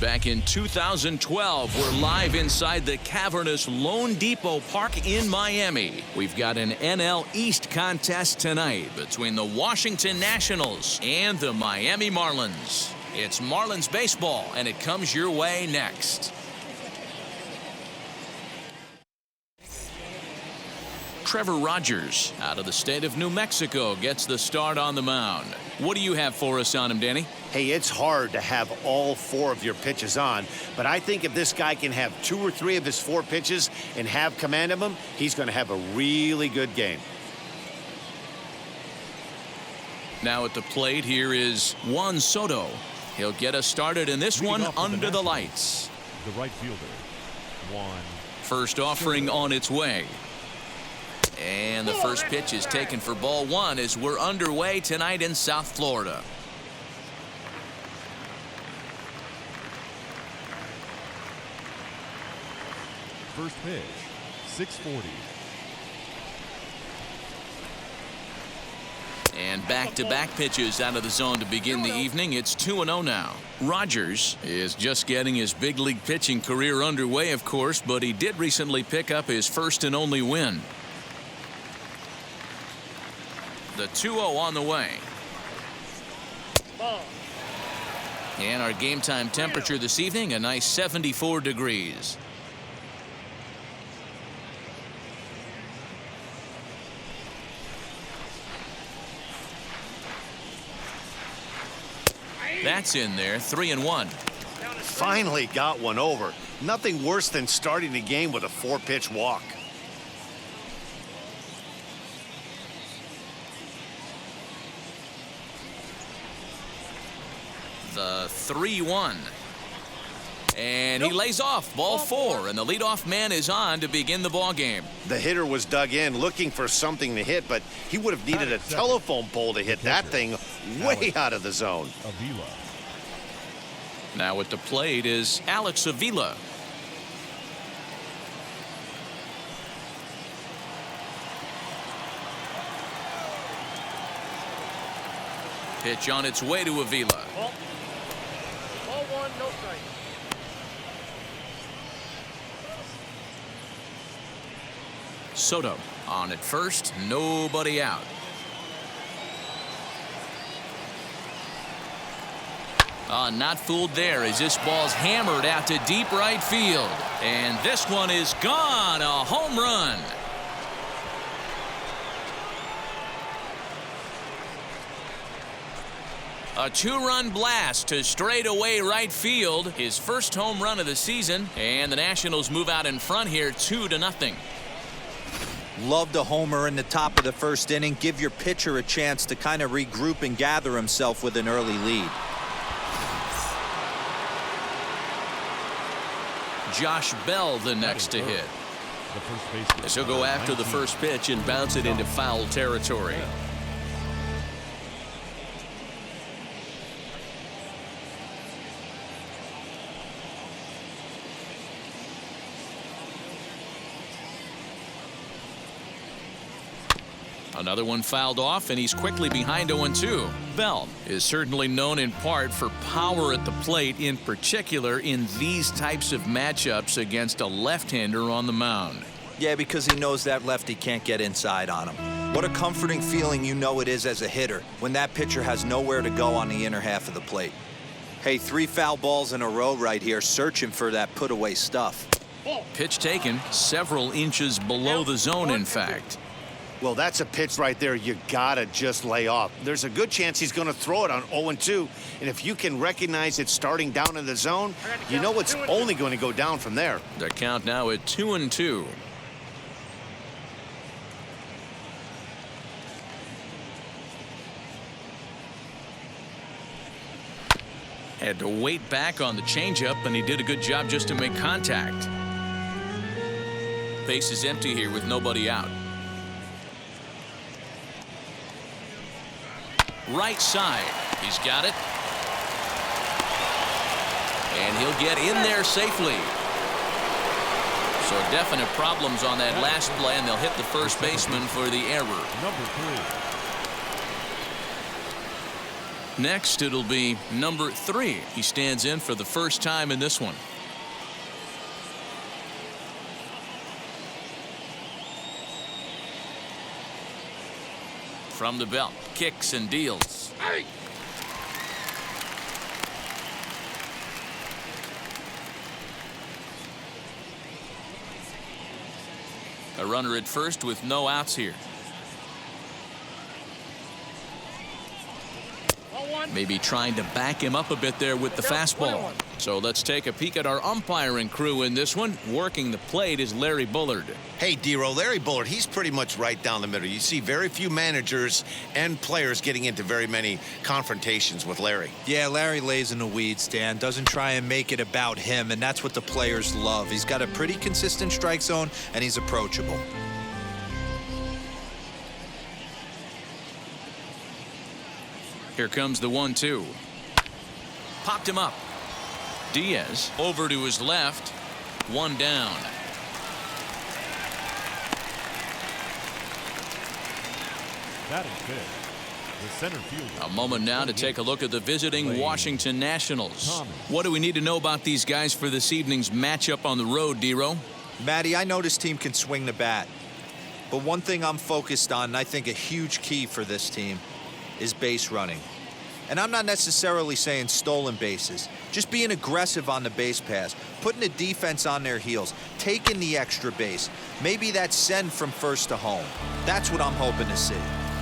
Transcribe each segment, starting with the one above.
Back in 2012, we're live inside the cavernous Lone Depot Park in Miami. We've got an NL East contest tonight between the Washington Nationals and the Miami Marlins. It's Marlins baseball, and it comes your way next. Trevor Rogers, out of the state of New Mexico, gets the start on the mound. What do you have for us on him, Danny? Hey, it's hard to have all 4 of your pitches on, but I think if this guy can have 2 or 3 of his 4 pitches and have command of them, he's going to have a really good game. Now at the plate, here is Juan Soto. He'll get us started in this one under the lights. The right fielder, Juan. First offering on its way. And the first pitch is taken for ball 1 as we're underway tonight in South Florida. First pitch, 640. And back-to-back pitches out of the zone to begin the evening. It's 2-0 now. Rogers is just getting his big league pitching career underway, of course, but he did recently pick up his first and only win. The 2-0 on the way. And our game time temperature this evening, a nice 74 degrees. That's in there, 3-1. Finally got one over. Nothing worse than starting the game with a 4-pitch walk. The 3-1. And he lays off, ball 4, and the leadoff man is on to begin the ball game. The hitter was dug in looking for something to hit, but he would have needed a telephone pole to hit that thing way out of the zone. Avila. Now at the plate is Alex Avila. Pitch on its way to Avila. Ball 1, no strike. Soto on at first, nobody out. Not fooled there as this ball's hammered out to deep right field. And this one is gone, a home run. A 2-run blast to straightaway right field. His first home run of the season. And the Nationals move out in front here 2-0. Loved a homer in the top of the first inning. Give your pitcher a chance to kind of regroup and gather himself with an early lead. Josh Bell the next to hit. As he'll go after the first pitch and bounce it into foul territory. Another one fouled off, and he's quickly behind 0-2. Bell is certainly known in part for power at the plate, in particular in these types of matchups against a left-hander on the mound. Yeah, because he knows that lefty can't get inside on him. What a comforting feeling you know it is as a hitter when that pitcher has nowhere to go on the inner half of the plate. Hey, 3 foul balls in a row right here, searching for that put-away stuff. Pitch taken several inches below the zone, in fact. Well, that's a pitch right there you gotta just lay off. There's a good chance he's going to throw it on 0-2, and if you can recognize it starting down in the zone, you know it's only going to go down from there. The count now at 2-2. Had to wait back on the changeup, and he did a good job just to make contact. Base is empty here with nobody out. Right side. He's got it. And he'll get in there safely. So definite problems on that last play, and they'll hit the first baseman for the error. Number 3. Next, it'll be number 3. He stands in for the first time in this one. From the belt, kicks and deals. A runner at first with no outs here. Maybe trying to back him up a bit there with the fastball. So let's take a peek at our umpiring crew in this one. Working the plate is Larry Bullard. Hey, D-Row, Larry Bullard, he's pretty much right down the middle. You see very few managers and players getting into very many confrontations with Larry. Yeah, Larry lays in the weeds, Dan. Doesn't try and make it about him, and that's what the players love. He's got a pretty consistent strike zone, and he's approachable. Here comes the 1-2. Popped him up. Diaz over to his left. 1 down. Batting fifth, the center fielder. A moment now to take a look at the visiting Washington Nationals. What do we need to know about these guys for this evening's matchup on the road, D-Row? Matty, I know this team can swing the bat. But one thing I'm focused on, and I think a huge key for this team, is base running. And I'm not necessarily saying stolen bases, just being aggressive on the base pass, putting the defense on their heels, taking the extra base. Maybe that send from first to home. That's what I'm hoping to see.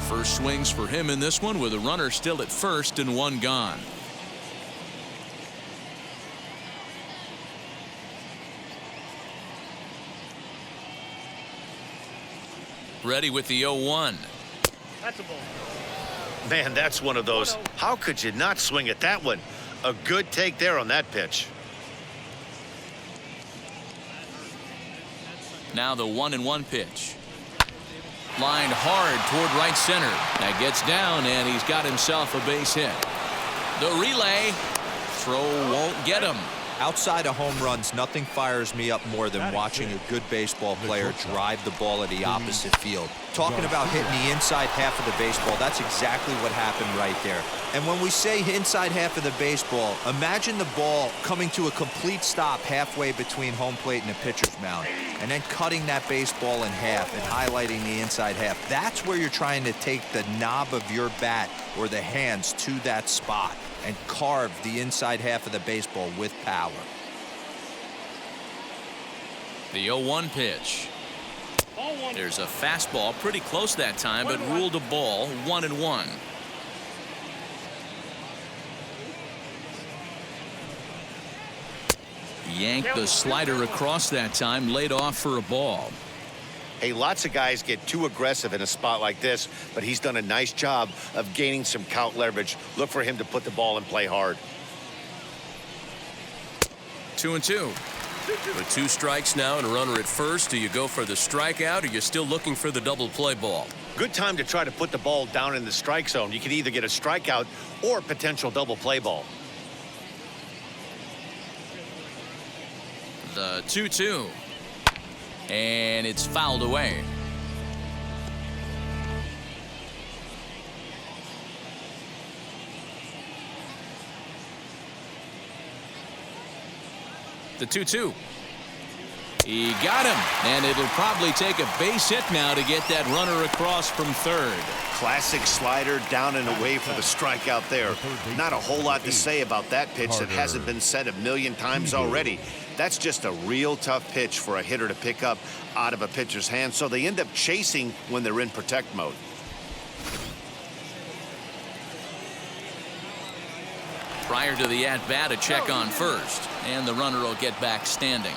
First swings for him in this one with a runner still at first and 1 gone. Ready with the 0-1. That's a ball. Man, that's one of those. How could you not swing at that one? A good take there on that pitch. Now the 1-1 pitch. Lined hard toward right center. That gets down, and he's got himself a base hit. The relay. Throw won't get him. Outside of home runs, nothing fires me up more than watching a good baseball player drive the ball at the opposite field. Talking about hitting the inside half of the baseball, that's exactly what happened right there. And when we say inside half of the baseball, imagine the ball coming to a complete stop halfway between home plate and the pitcher's mound, and then cutting that baseball in half and highlighting the inside half. That's where you're trying to take the knob of your bat or the hands to that spot and carve the inside half of the baseball with power. The 0-1 pitch. There's a fastball pretty close that time, but ruled a ball. 1-1. Yanked the slider across that time, laid off for a ball. Hey, lots of guys get too aggressive in a spot like this, but he's done a nice job of gaining some count leverage. Look for him to put the ball and play hard. 2-2. With 2 strikes now and a runner at first, do you go for the strikeout or you're still looking for the double play ball? Good time to try to put the ball down in the strike zone. You can either get a strikeout or a potential double play ball. The 2-2. And it's fouled away. The 2-2. He got him, and it'll probably take a base hit now to get that runner across from third. Classic slider down and away for the strikeout there. Not a whole lot to say about that pitch that hasn't been said a million times already. That's just a real tough pitch for a hitter to pick up out of a pitcher's hand, so they end up chasing when they're in protect mode. Prior to the at-bat, a check on first, and the runner will get back standing.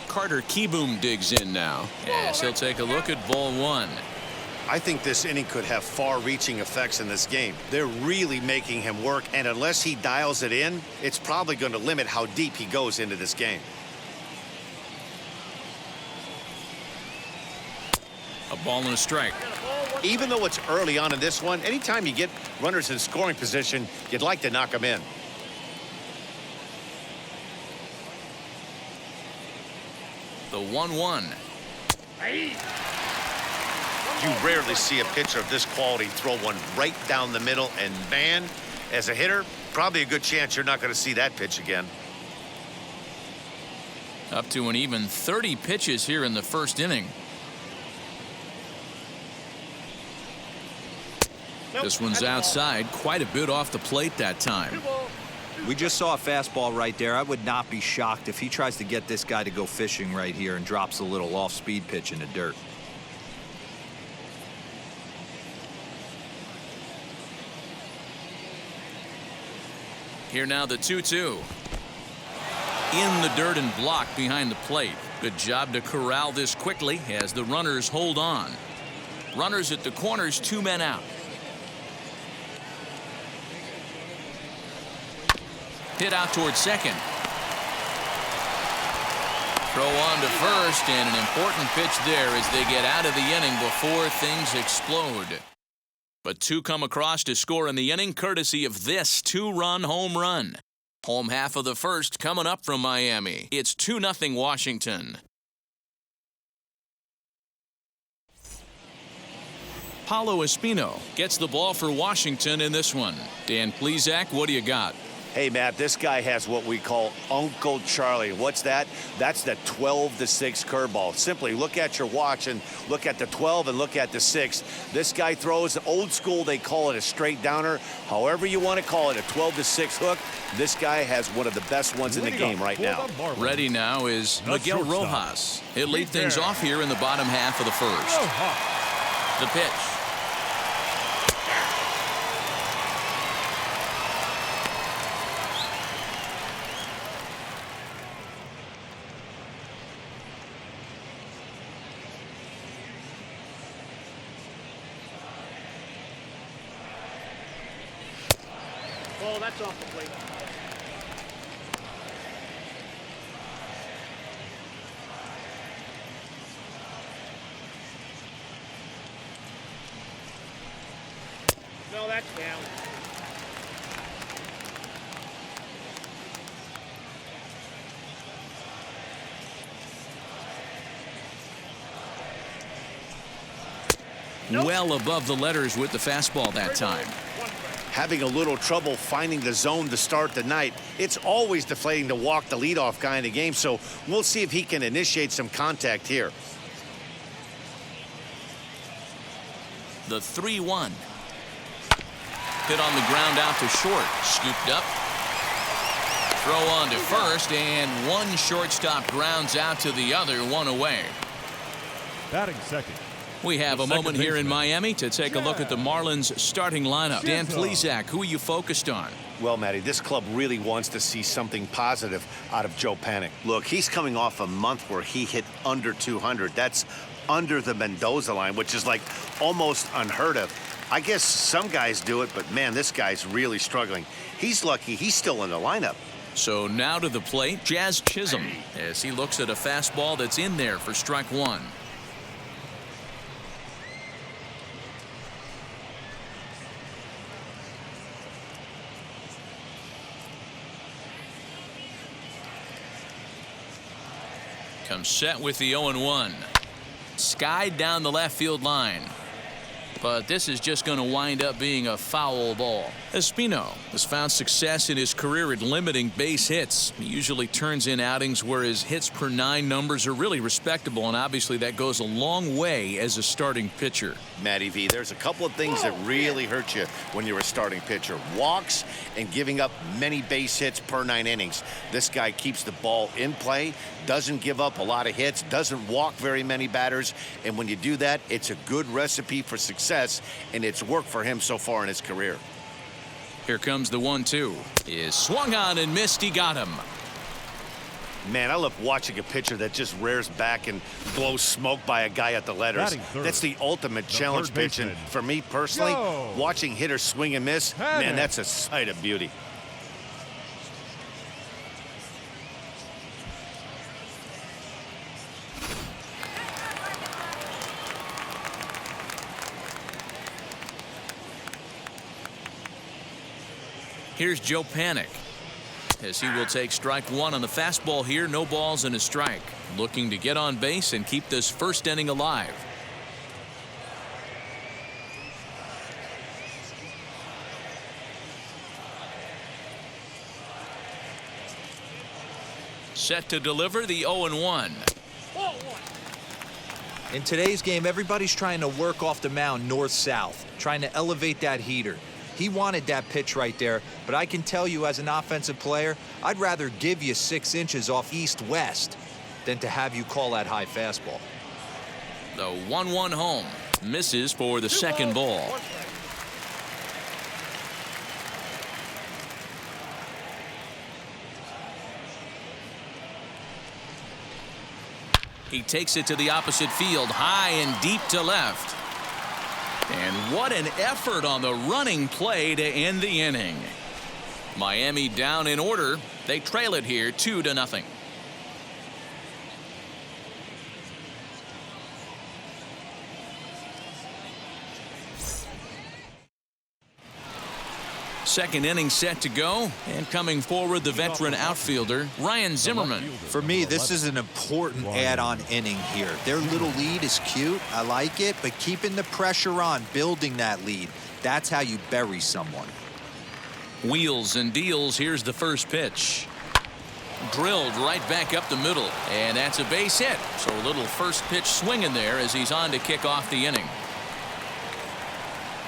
Carter Kieboom digs in now. Yes, he'll take a look at ball 1. I think this inning could have far-reaching effects in this game. They're really making him work, and unless he dials it in, it's probably going to limit how deep he goes into this game. A ball and a strike. Even though it's early on in this one, anytime you get runners in scoring position, you'd like to knock them in. The 1-1. You rarely see a pitcher of this quality throw one right down the middle, and man, as a hitter, probably a good chance you're not going to see that pitch again. Up to an even 30 pitches here in the first inning. This one's outside, quite a bit off the plate that time. We just saw a fastball right there. I would not be shocked if he tries to get this guy to go fishing right here and drops a little off-speed pitch in the dirt. Here now the 2-2. In the dirt and blocked behind the plate. Good job to corral this quickly as the runners hold on. Runners at the corners, 2 men out. Hit out towards second. Throw on to first, and an important pitch there as they get out of the inning before things explode. But 2 come across to score in the inning, courtesy of this 2-run home run. Home half of the first coming up from Miami. It's 2-0 Washington. Paulo Espino gets the ball for Washington in this one. Dan Plesac, what do you got? Hey, Matt, this guy has what we call Uncle Charlie. What's that? That's the 12-6 curveball. Simply look at your watch and look at the 12 and look at the 6. This guy throws old school. They call it a straight downer. However you want to call it, a 12-6 hook. This guy has one of the best ones in the game right now. Ready now is Miguel Rojas. He'll lead things off here in the bottom half of the first. The pitch. Oh, that's off the plate. No, that's down. Well above the letters with the fastball that time. Having a little trouble finding the zone to start the night. It's always deflating to walk the leadoff guy in the game, so we'll see if he can initiate some contact here. The 3-1. Hit on the ground out to short. Scooped up. Throw on to first, and one shortstop grounds out to the other, 1 away. Batting second. We have a moment here in Miami to take a look at the Marlins starting lineup. Dan Plesac, who are you focused on? Well, Matty, this club really wants to see something positive out of Joe Panick. Look, he's coming off a month where he hit under 200. That's under the Mendoza line, which is like almost unheard of. I guess some guys do it, but man, this guy's really struggling. He's lucky he's still in the lineup. So now to the plate, Jazz Chisholm, as he looks at a fastball that's in there for strike 1. Comes set with the 0-1. Skied down the left field line. But this is just going to wind up being a foul ball. Espino has found success in his career at limiting base hits. He usually turns in outings where his hits per 9 numbers are really respectable, and obviously that goes a long way as a starting pitcher. Matty V, there's a couple of things that really hurt you when you're a starting pitcher. Walks and giving up many base hits per 9 innings. This guy keeps the ball in play, doesn't give up a lot of hits, doesn't walk very many batters, and when you do that, it's a good recipe for success, and it's worked for him so far in his career. Here comes the 1-2. Is swung on and missed. He got him. Man, I love watching a pitcher that just rears back and blows smoke by a guy at the letters. That's the ultimate challenge pitch. And for me personally, watching hitters swing and miss, man, that's a sight of beauty. Here's Joe Panick. as he will take strike one on the fastball here. No balls and a strike. Looking to get on base and keep this first inning alive. Set to deliver the 0-1. In today's game, everybody's trying to work off the mound north-south, trying to elevate that heater. He wanted that pitch right there, but I can tell you as an offensive player, I'd rather give you 6 inches off east-west than to have you call that high fastball. The 1-1 home. Misses for the second ball. He takes it to the opposite field, high and deep to left. And what an effort on the running play to end the inning. Miami down in order. They trail it here 2-0. Second inning set to go, and coming forward, the veteran outfielder Ryan Zimmerman. For me, this is an important add-on inning here. Their little lead is cute. I like it, but keeping the pressure on, building that lead, that's how you bury someone. Wheels and deals. Here's the first pitch. Drilled right back up the middle, and that's a base hit. So a little first pitch swinging there as he's on to kick off the inning.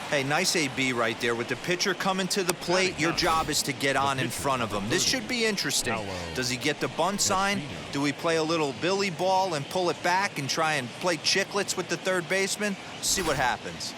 Hey, nice AB right there. With the pitcher coming to the plate, your job is to get on in front of him. This should be interesting. Does he get the bunt sign? Do we play a little billy ball and pull it back and try and play chicklets with the third baseman? See what happens.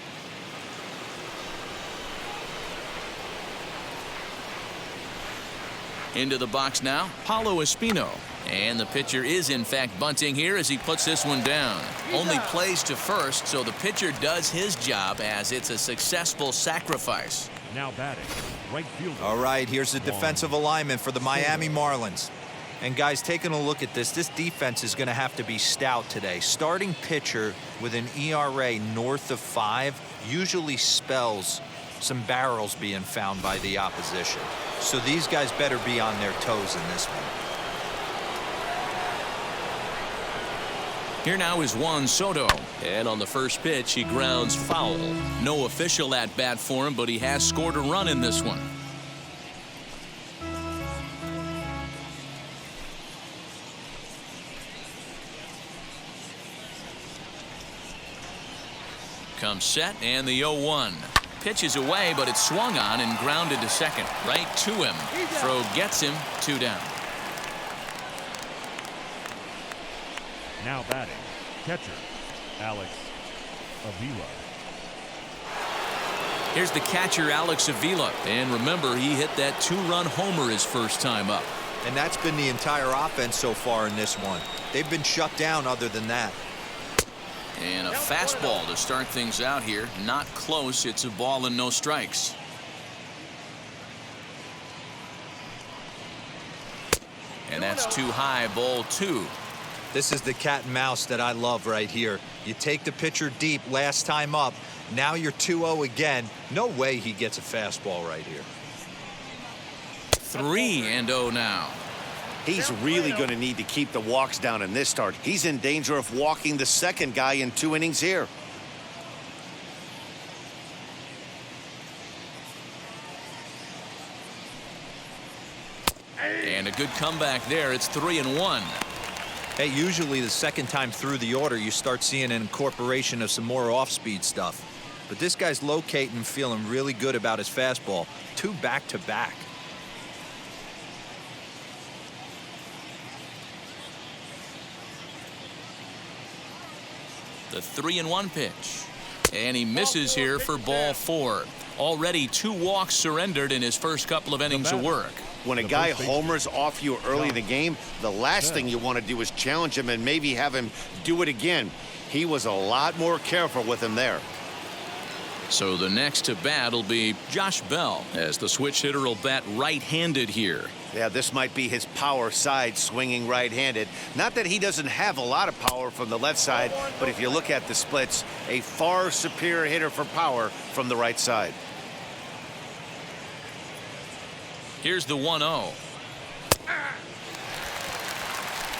Into the box now, Paulo Espino. And the pitcher is in fact bunting here as he puts this one down. Only plays to first, so the pitcher does his job as it's a successful sacrifice. Now batting, right fielder. All right, here's the defensive alignment for the Miami Marlins. And guys, taking a look at this defense is going to have to be stout today. Starting pitcher with an ERA north of 5 usually spells some barrels being found by the opposition. So these guys better be on their toes in this one. Here now is Juan Soto, and on the first pitch he grounds foul. No official at bat for him, but he has scored a run in this one. Comes set, and the 0-1. Pitches away, but it's swung on and grounded to second. Right to him. Throw gets him, 2 down. Now batting, catcher, Alex Avila. Here's the catcher, Alex Avila. And remember, he hit that 2-run homer his first time up. And that's been the entire offense so far in this one. They've been shut down other than that. And a fastball to start things out here. Not close. It's a ball and no strikes. And that's too high, ball 2. This is the cat and mouse that I love right here. You take the pitcher deep last time up. Now you're 2-0 again. No way he gets a fastball right here. 3-0 now. He's really going to need to keep the walks down in this start. He's in danger of walking the second guy in 2 innings here. And a good comeback there. It's 3-1. Hey, usually the second time through the order, you start seeing an incorporation of some more off-speed stuff. But this guy's locating, feeling really good about his fastball. 2 back-to-back. The 3-1 pitch. And he misses here for ball 4. Already 2 walks surrendered in his first couple of innings of work. When a guy homers off you early in the game, the last thing you want to do is challenge him and maybe have him do it again. He was a lot more careful with him there. So the next to bat will be Josh Bell, as the switch hitter will bat right-handed here. Yeah, this might be his power side, swinging right-handed. Not that he doesn't have a lot of power from the left side, but if you look at the splits, a far superior hitter for power from the right side. Here's the 1-0.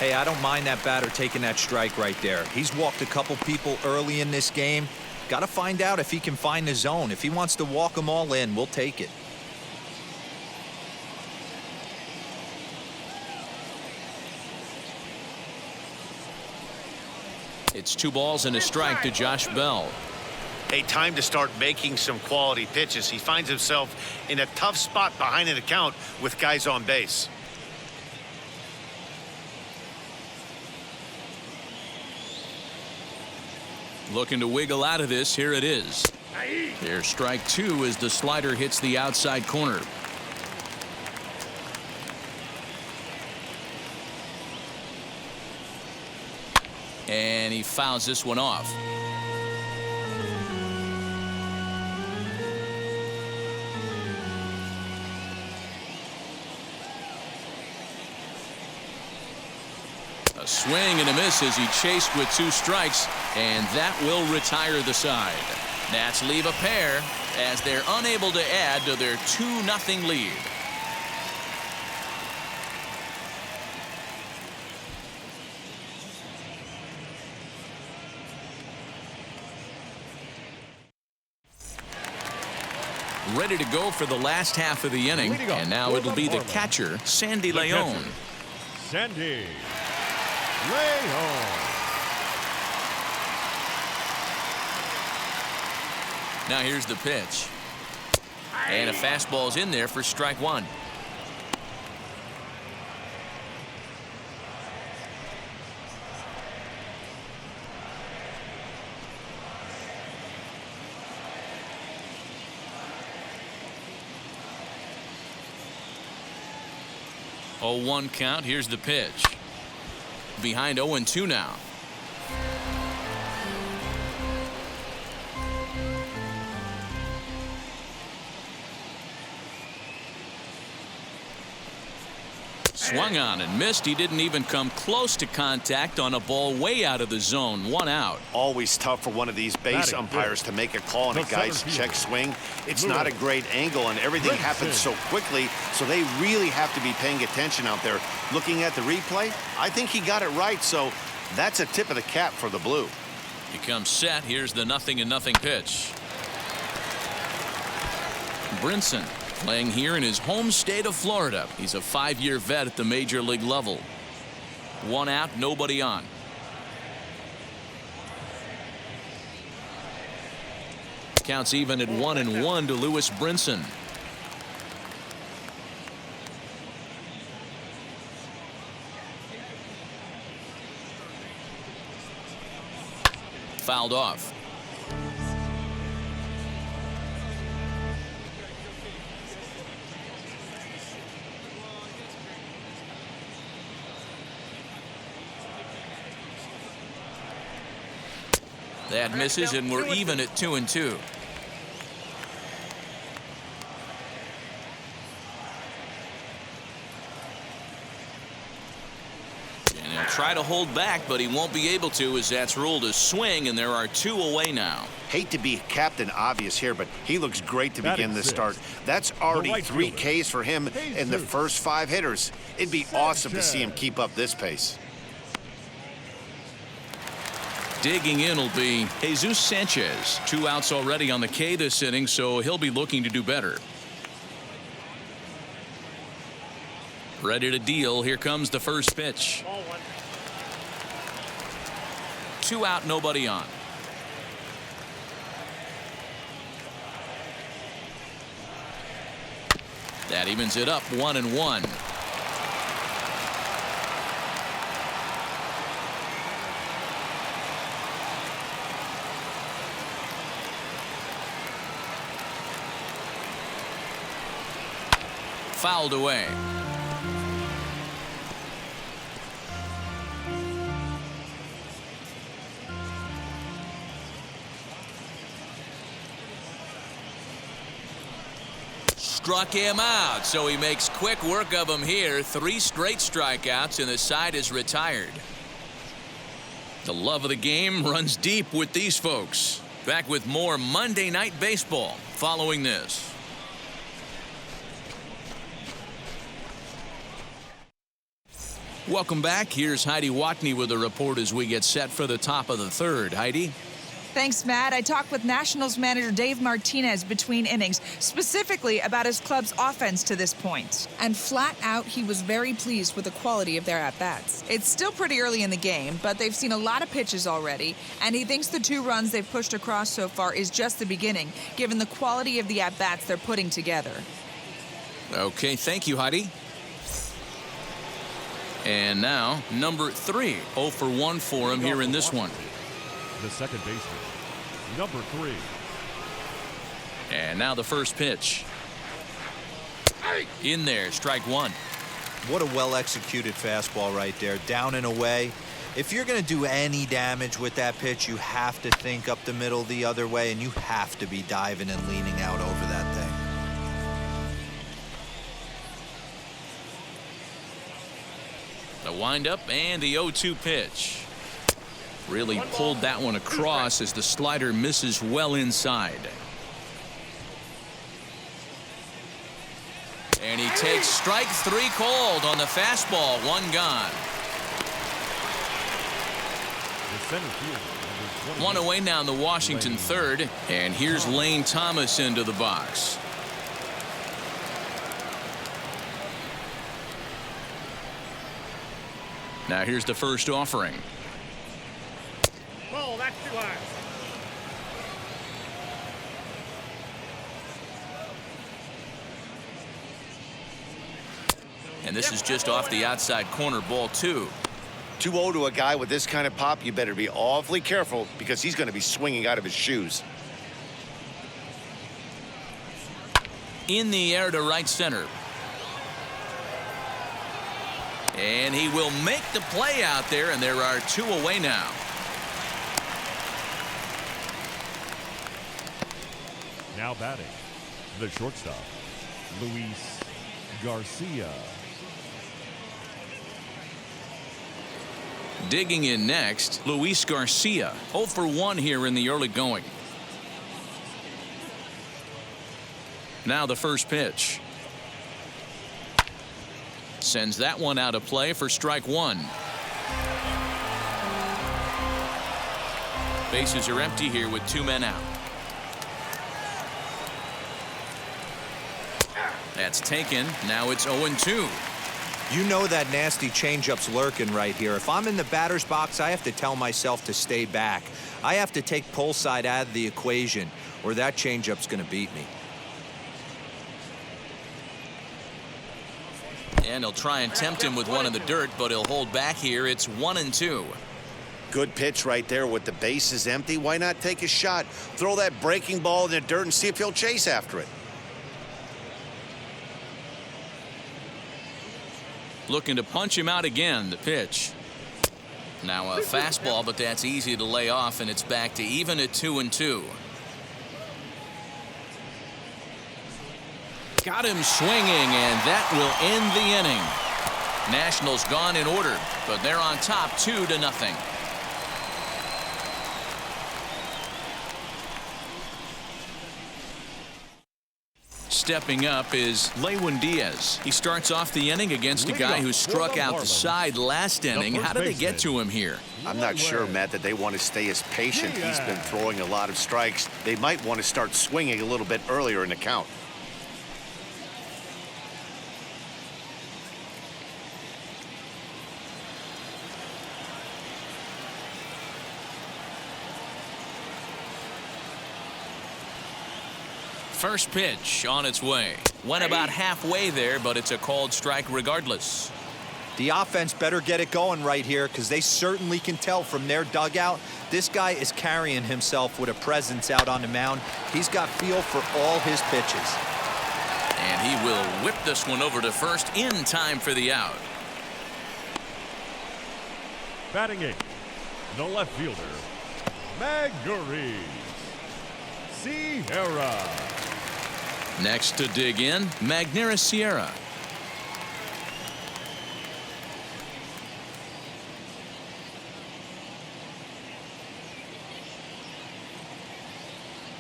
Hey, I don't mind that batter taking that strike right there. He's walked a couple people early in this game. Got to find out if he can find the zone. If he wants to walk them all in, we'll take it. It's 2 balls and a strike to Josh Bell. Hey, time to start making some quality pitches. He finds himself in a tough spot behind an account with guys on base. Looking to wiggle out of this. Here it is. There's strike 2 as the slider hits the outside corner. And he fouls this one off. A swing and a miss as he chased with 2 strikes, and that will retire the side. Nats leave a pair as they're unable to add to their 2-0 lead. Ready to go for the last half of the inning, and now it'll be the catcher, Sandy Leon. Sandy Leon. Now here's the pitch. And a fastball's in there for strike 1. Oh, 1 count. Here's the pitch. Behind 0-2 now. Swung on and missed. He didn't even come close to contact on a ball way out of the zone. 1 out. Always tough for one of these base umpires to make a call on a guy's check swing. It's not a great angle, and everything happens so quickly, so they really have to be paying attention out there. Looking at the replay, I think he got it right, so that's a tip of the cap for the Blue. He comes set. Here's the 0-0 pitch. Brinson playing here in his home state of Florida. He's a 5-year vet at the major league level. 1 out, nobody on. Counts even at 1-1 to Lewis Brinson. Fouled off. That misses, and we're even at 2-2. And he'll try to hold back, but he won't be able to, as that's ruled a swing, and there are 2 away now. Hate to be Captain Obvious here, but he looks great to begin this start. That's already 3 Ks for him in the first 5 hitters. It'd be awesome to see him keep up this pace. Digging in will be Jesus Sanchez. 2 outs already on the K this inning, so he'll be looking to do better. Ready to deal. Here comes the first pitch. 2 out, nobody on. That evens it up, 1-1. Fouled away. Struck him out, so he makes quick work of him here. 3 straight strikeouts, and the side is retired. The love of the game runs deep with these folks. Back with more Monday Night Baseball following this. Welcome back. Here's Heidi Watney with a report as we get set for the top of the third. Heidi? Thanks, Matt. I talked with Nationals manager Dave Martinez between innings, specifically about his club's offense to this point. And flat out, he was very pleased with the quality of their at-bats. It's still pretty early in the game, but they've seen a lot of pitches already, and he thinks the 2 runs they've pushed across so far is just the beginning, given the quality of the at-bats they're putting together. Okay, thank you, Heidi. And now, number 3. 0 for 1 for him here in this one. The second baseman, number 3. And now the first pitch. In there, strike 1. What a well-executed fastball right there, down and away. If you're going to do any damage with that pitch, you have to think up the middle the other way, and you have to be diving and leaning out over that thing. The windup and the 0-2 pitch. Really pulled that one across as the slider misses well inside. And he takes strike 3 cold on the fastball. 1 gone. The center fielder, 1 away now in the Washington third. And here's Lane Thomas into the box. Now here's the first offering. Oh, that's too high. And this is just off the outside corner, ball 2. 2-0 to a guy with this kind of pop, you better be awfully careful because he's going to be swinging out of his shoes. In the air to right center. And he will make the play out there, and there are 2 away now. now batting, the shortstop, Luis Garcia. Digging in next, Luis Garcia. 0 for 1 here in the early going. Now the first pitch. Sends that one out of play for strike 1. Bases are empty here with 2 men out. That's taken. Now it's 0-2. You know that nasty changeup's lurking right here. If I'm in the batter's box, I have to tell myself to stay back. I have to take pull side out of the equation, or that changeup's going to beat me. And he'll try and tempt him with one in the dirt, but he'll hold back here. It's 1-2. Good pitch right there with the bases empty. Why not take a shot? Throw that breaking ball in the dirt and see if he'll chase after it. Looking to punch him out again. The pitch. Now a fastball, but that's easy to lay off, and it's back to even at 2-2. Got him swinging, and that will end the inning. Nationals gone in order, but they're on top 2-0. Stepping up is Diaz. He starts off the inning against a guy who struck out the side last inning. How did they get to him here? I'm not sure, Matt, that they want to stay as patient. He's been throwing a lot of strikes. They might want to start swinging a little bit earlier in the count. First pitch on its way. Went about halfway there, but it's a called strike regardless. The offense better get it going right here, because they certainly can tell from their dugout this guy is carrying himself with a presence out on the mound. He's got feel for all his pitches. And he will whip this one over to first in time for the out. Batting eighth, the left fielder, Maguire Sierra. Next to dig in, Magnera Sierra.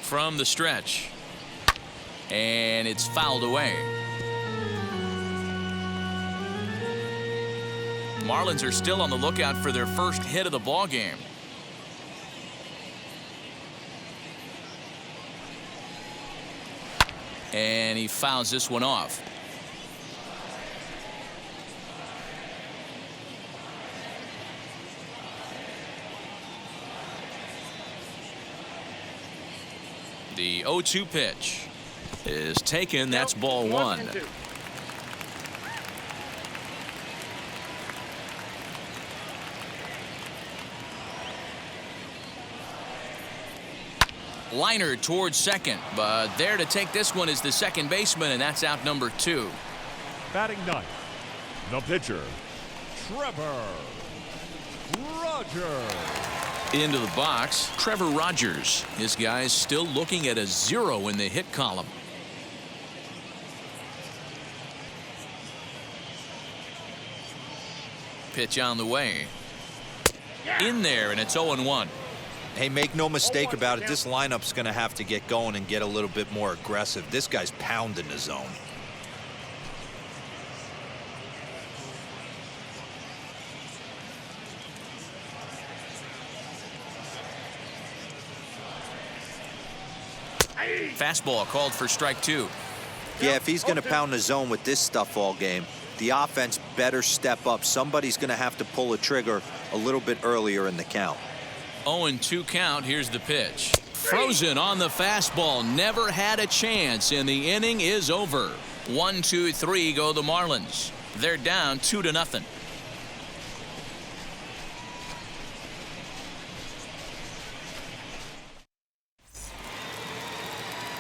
From the stretch. And it's fouled away. Marlins are still on the lookout for their first hit of the ball game. And he fouls this one off. The 0-2 pitch is taken. That's ball one. Liner towards second, but there to take this one is the second baseman, and that's out number 2. Batting ninth, the pitcher, Trevor Rogers. Into the box, Trevor Rogers. His guy's still looking at a 0 in the hit column. Pitch on the way. In there, and it's 0-1. Hey, make no mistake about it, this lineup's going to have to get going and get a little bit more aggressive. This guy's pounding the zone. Fastball called for strike 2. Yeah, if he's going to pound the zone with this stuff all game, the offense better step up. Somebody's going to have to pull a trigger a little bit earlier in the count. 0-2 count. Here's the pitch. Frozen on the fastball. Never had a chance, and the inning is over. 1-2-3 go the Marlins. They're down 2-0.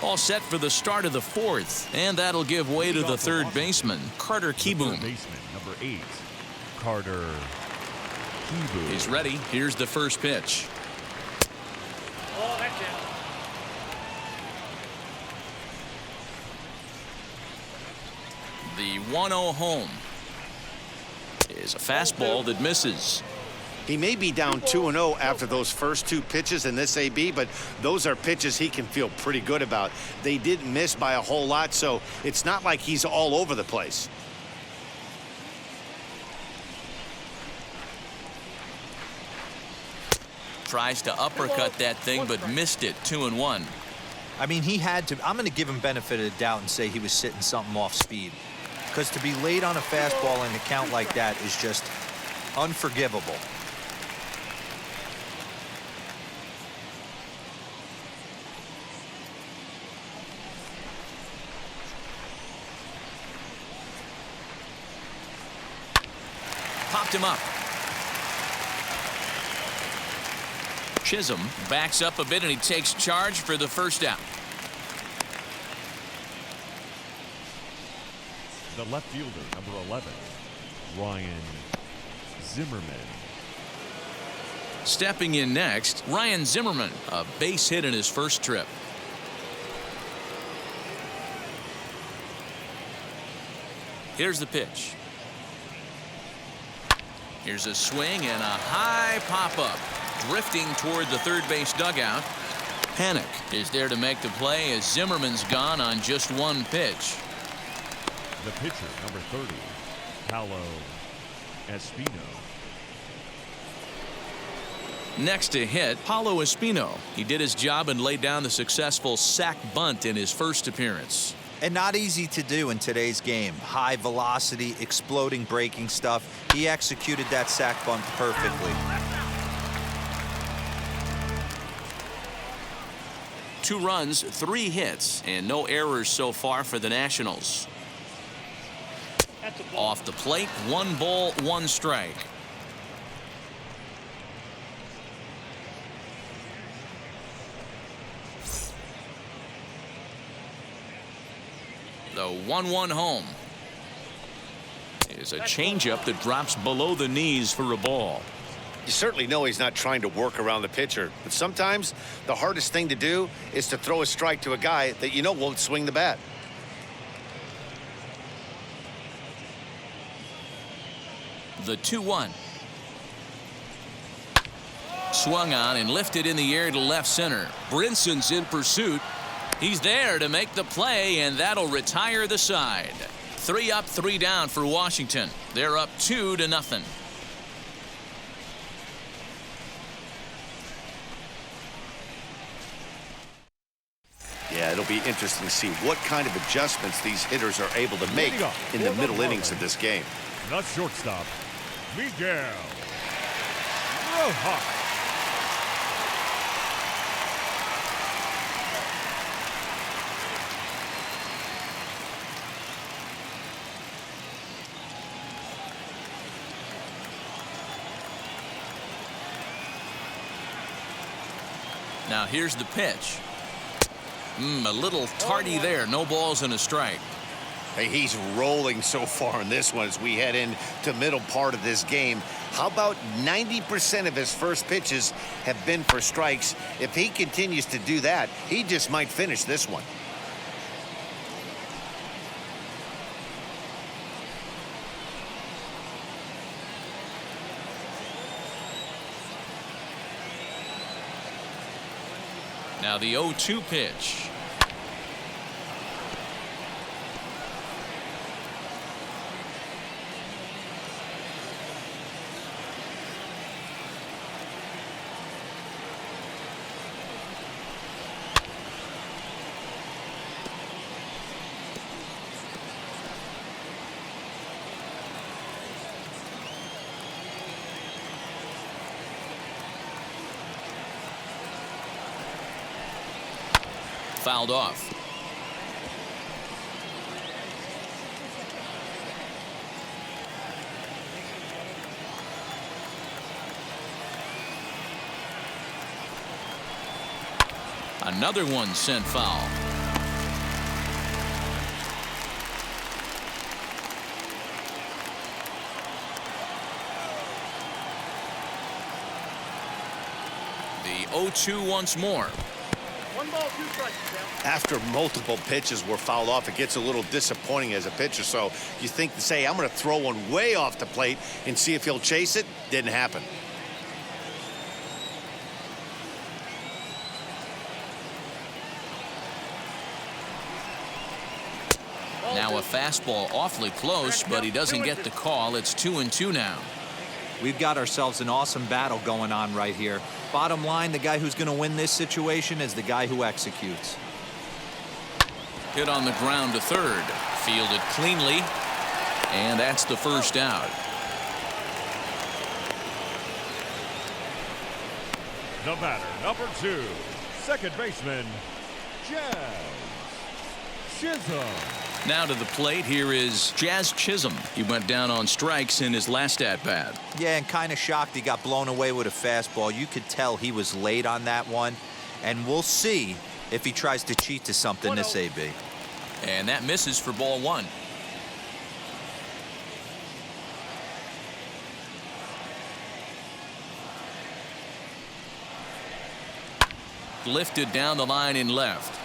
All set for the start of the 4th, and that'll give way to the third baseman, Carter Kieboom. Baseman number 8, Carter Kieboom. He's ready. Here's the first pitch. Oh, that's it. The 1-0 home is a fastball that misses. He may be down 2-0 after those first 2 pitches in this AB, but those are pitches he can feel pretty good about. They didn't miss by a whole lot, so it's not like he's all over the place. Tries to uppercut that thing, but missed it. 2-1. I mean, he had to. I'm going to give him benefit of the doubt and say he was sitting something off speed. Because to be late on a fastball in a count like that is just unforgivable. Popped him up. Chisholm backs up a bit, and he takes charge for the first out. The left fielder, number 11, Ryan Zimmerman. Stepping in next, Ryan Zimmerman, a base hit in his first trip. Here's the pitch. Here's a swing and a high pop-up. Drifting toward the third base dugout. Panick is there to make the play as Zimmerman's gone on just one pitch. The pitcher, number 30, Paolo Espino. Next to hit, Paulo Espino. He did his job and laid down the successful sac bunt in his first appearance. And not easy to do in today's game. High velocity, exploding breaking stuff. He executed that sac bunt perfectly. 2 runs, 3 hits, and no errors so far for the Nationals. Off the plate, 1 ball, 1 strike. The 1-1 home is a changeup that drops below the knees for a ball. You certainly know he's not trying to work around the pitcher, but sometimes the hardest thing to do is to throw a strike to a guy that you know won't swing the bat. The 2-1. Swung on and lifted in the air to left center. Brinson's in pursuit. He's there to make the play, and that'll retire the side. 3 up, 3 down for Washington. They're up 2-0. Yeah, it'll be interesting to see what kind of adjustments these hitters are able to make in the middle innings of this game. The shortstop, Miguel Rojas. Now here's the pitch. A little tardy there. No balls and a strike. Hey, he's rolling so far in this one as we head into middle part of this game. How about 90% of his first pitches have been for strikes? If he continues to do that, he just might finish this one. Now the 0-2 pitch. Fouled off. Another one sent foul. The 0-2 once more. 1 ball, 2 strikes. After multiple pitches were fouled off, it gets a little disappointing as a pitcher. So you think to say, I'm going to throw one way off the plate and see if he'll chase it. Didn't happen. Now a fastball awfully close, but he doesn't get the call. It's 2-2 now. We've got ourselves an awesome battle going on right here. Bottom line, the guy who's going to win this situation is the guy who executes. Hit on the ground to third. Fielded cleanly. And that's the first out. The batter, number 2, second baseman, Chisholm. Now to the plate, here is Jazz Chisholm. He went down on strikes in his last at-bat. Yeah, and kind of shocked he got blown away with a fastball. You could tell he was late on that one. And we'll see if he tries to cheat to something this AB. And that misses for ball 1. Lifted down the line in left.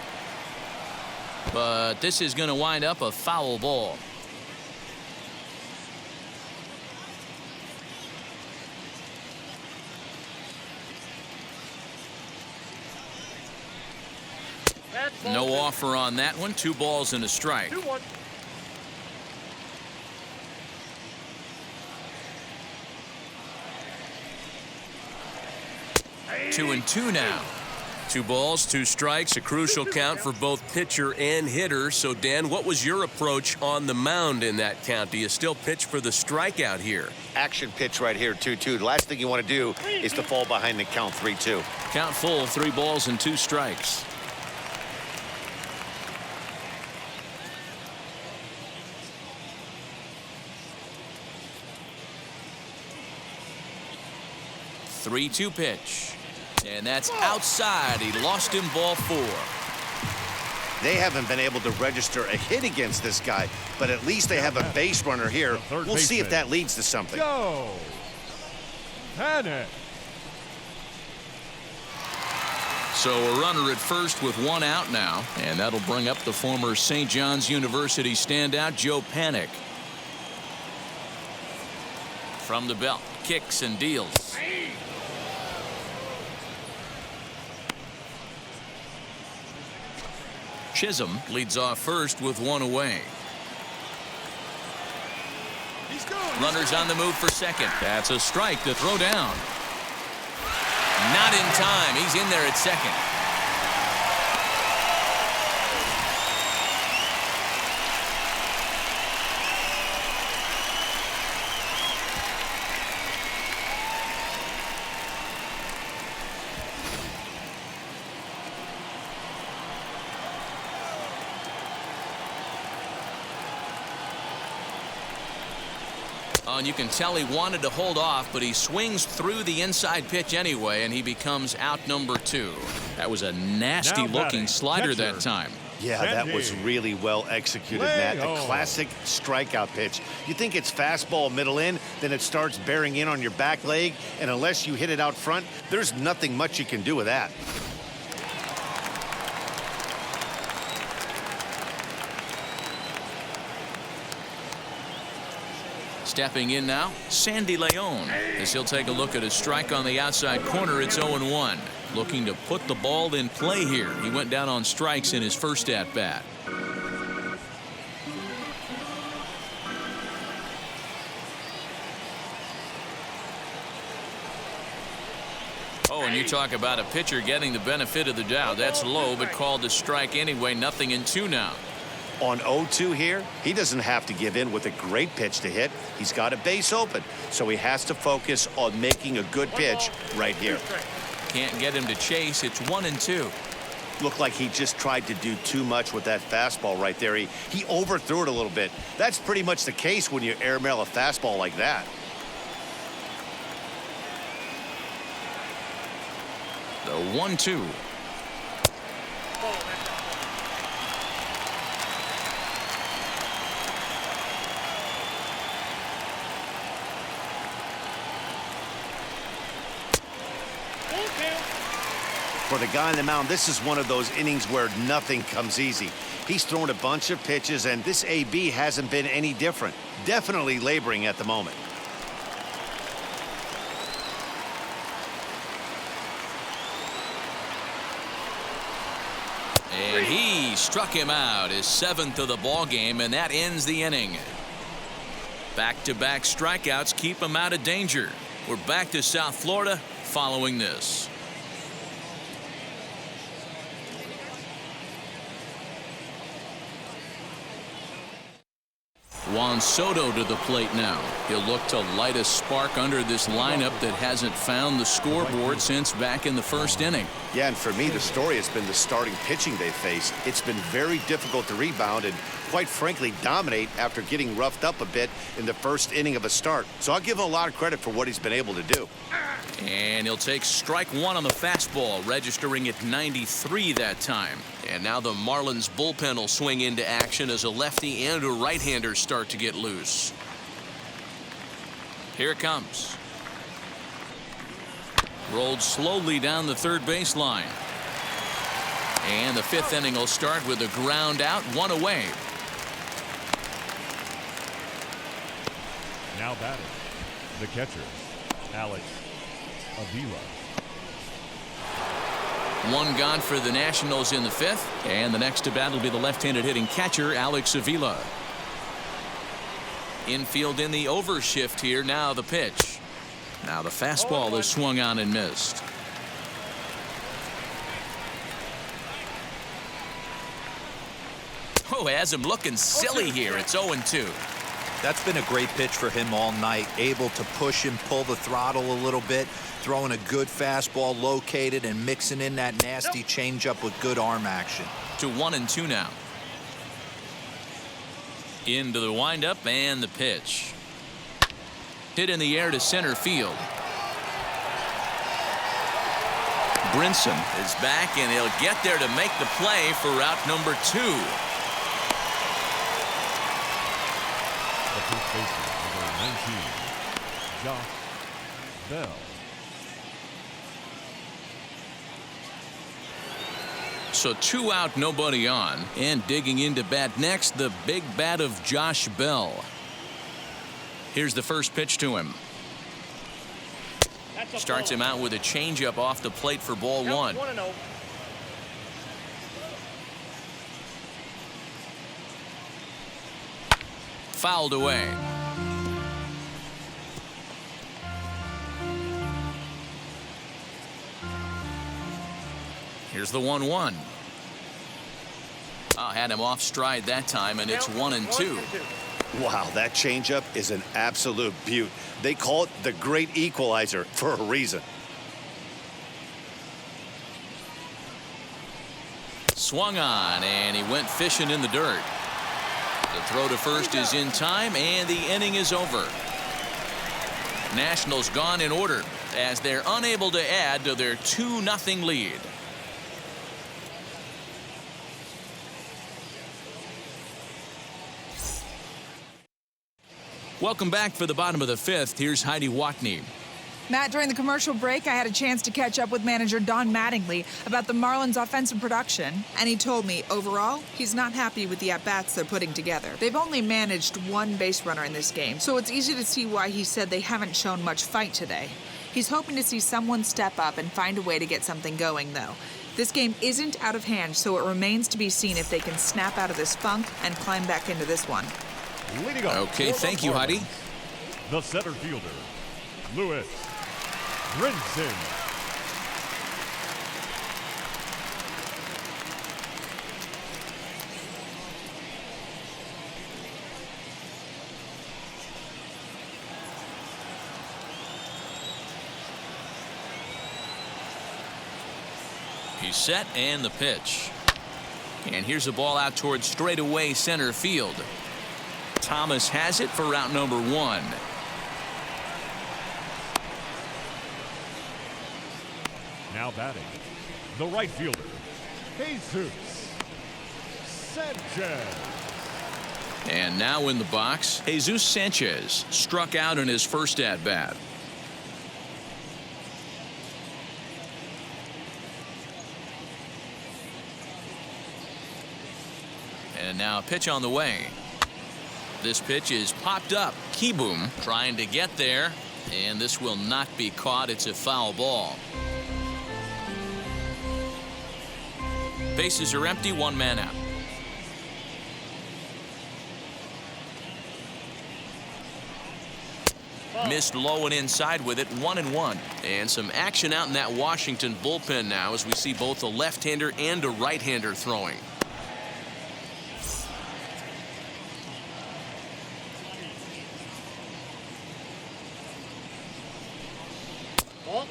But this is going to wind up a foul ball. No offer on that one. 2 balls and a strike. 2-1. Two and two now. 2 balls, 2 strikes, a crucial count for both pitcher and hitter. So, Dan, what was your approach on the mound in that count? Do you still pitch for the strikeout here? Action pitch right here, 2-2. The last thing you want to do is to fall behind the count 3-2. Count full, 3 balls and 2 strikes. The 3-2 pitch. And that's outside. He lost him, ball 4. They haven't been able to register a hit against this guy, but at least they have a base runner here. We'll see if that leads to something. Go! Panick! So a runner at first with 1 out now, and that'll bring up the former St. John's University standout Joe Panick. From the belt, kicks and deals. Chisholm leads off first with 1 away. Runners on the move for second. That's a strike to throw down. Not in time. He's in there at second. Oh, and you can tell he wanted to hold off, but he swings through the inside pitch anyway, and he becomes out number 2. That was a nasty-looking slider that time. Yeah, that was really well executed, Matt. A classic strikeout pitch. You think it's fastball middle in, then it starts bearing in on your back leg, and unless you hit it out front, there's nothing much you can do with that. Stepping in now, Sandy Leon, as he'll take a look at a strike on the outside corner. It's 0-1. Looking to put the ball in play here. He went down on strikes in his first at-bat. Oh, and you talk about a pitcher getting the benefit of the doubt. That's low, but called a strike anyway. 0-2 now. On 0-2 here, he doesn't have to give in with a great pitch to hit. He's got a base open, so he has to focus on making a good pitch right here. Can't get him to chase. It's 1-2. Looked like he just tried to do too much with that fastball right there. He overthrew it a little bit. That's pretty much the case when you airmail a fastball like that. The 1-2. For the guy on the mound, this is one of those innings where nothing comes easy. He's thrown a bunch of pitches, and this AB hasn't been any different. Definitely laboring at the moment. And he struck him out, his 7th of the ball game, and that ends the inning. Back-to-back strikeouts keep him out of danger. We're back to South Florida following this. Juan Soto to the plate now. He'll look to light a spark under this lineup that hasn't found the scoreboard since back in the first inning. Yeah, and for me, the story has been the starting pitching they faced. It's been very difficult to rebound and, quite frankly, dominate after getting roughed up a bit in the first inning of a start. So I'll give him a lot of credit for what he's been able to do. And he'll take strike 1 on the fastball, registering at 93 that time. And now the Marlins bullpen will swing into action as a lefty and a right-hander start to get loose. Here it comes. Rolled slowly down the third baseline. And the 5th inning will start with a ground out, 1 away. Now batting, the catcher, Avila. 1 gone for the Nationals in the 5th, and the next to bat will be the left-handed hitting catcher, Avila. Infield in the overshift here. Now the pitch. Now the fastball is swung on and missed. Oh, has him looking silly here. It's 0-2. That's been a great pitch for him all night. Able to push and pull the throttle a little bit. Throwing a good fastball located and mixing in that nasty changeup with good arm action. To 1-2 now. Into the windup and the pitch. Hit in the air to center field. Brinson is back, and he'll get there to make the play for route number 2. The first baseman, number 19, Josh Bell. So 2 out, nobody on. And digging into bat next, the big bat of Josh Bell. Here's the first pitch to him. Starts him out with a changeup off the plate for ball 1. Fouled away. Here's the 1-1. Had him off stride that time, and it's 1-2. Wow, that changeup is an absolute beaut. They call it the great equalizer for a reason. Swung on, and he went fishing in the dirt. The throw to first is in time, and the inning is over. Nationals gone in order as they're unable to add to their 2-0 lead. Welcome back for the bottom of the 5th. Here's Heidi Watney. Matt, during the commercial break, I had a chance to catch up with manager Don Mattingly about the Marlins' offensive production, and he told me, overall, he's not happy with the at-bats they're putting together. They've only managed one base runner in this game, so it's easy to see why he said they haven't shown much fight today. He's hoping to see someone step up and find a way to get something going, though. This game isn't out of hand, so it remains to be seen if they can snap out of this funk and climb back into this one. Okay, thank you, Heidi. The center fielder, Lewis Brinson. He's set and the pitch. And here's a ball out towards straightaway center field. Thomas has it for route number 1. Now batting, the right fielder, Jesus Sanchez. And now in the box, Jesus Sanchez struck out in his first at-bat. And now a pitch on the way. This pitch is popped up. Kieboom trying to get there, and this will not be caught. It's a foul ball. Bases are empty, 1 man out. Missed low and inside with it, 1-1. And some action out in that Washington bullpen now as we see both a left-hander and a right-hander throwing.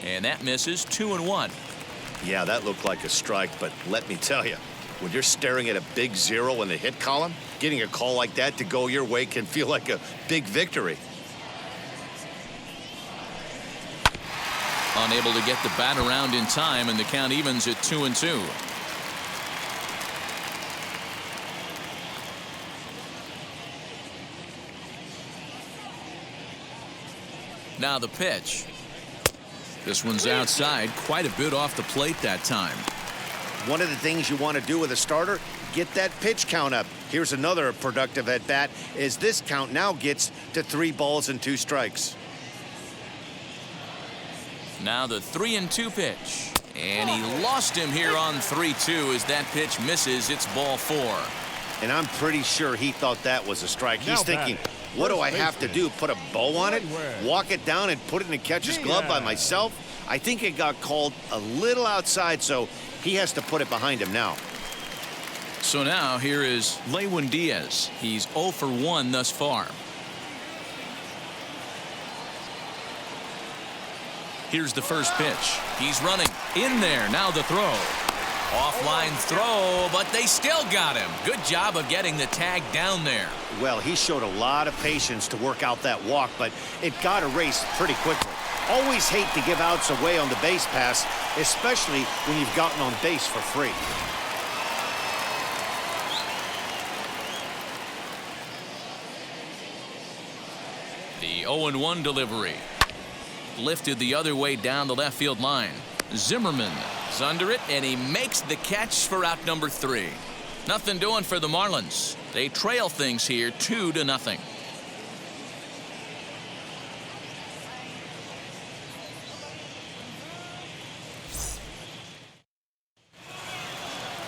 And that misses, 2-1. Yeah, that looked like a strike, but let me tell you, when you're staring at a big 0 in the hit column, getting a call like that to go your way can feel like a big victory. Unable to get the bat around in time, and the count evens at 2-2. Now the pitch. This one's outside, quite a bit off the plate that time. One of the things you want to do with a starter, get that pitch count up. Here's another productive at bat as this count now gets to 3 balls and 2 strikes. Now the 3-2 pitch. And he lost him here on 3-2 as that pitch misses. It's ball 4. And I'm pretty sure he thought that was a strike. He's thinking, what do I have to do? Put a bow on it? Walk it down and put it in the catcher's glove by myself? I think it got called a little outside, so he has to put it behind him now. So now here is Lewin Diaz. He's 0 for 1 thus far. Here's the first pitch. He's running in there. Now the throw. Offline throw, but they still got him. Good job of getting the tag down there. Well, he showed a lot of patience to work out that walk, but it got erased pretty quickly. Always hate to give outs away on the base pass, especially when you've gotten on base for free. The 0-1 delivery. Lifted the other way down the left field line. Zimmerman is under it, and he makes the catch for out number 3. Nothing doing for the Marlins. They trail things here 2-0.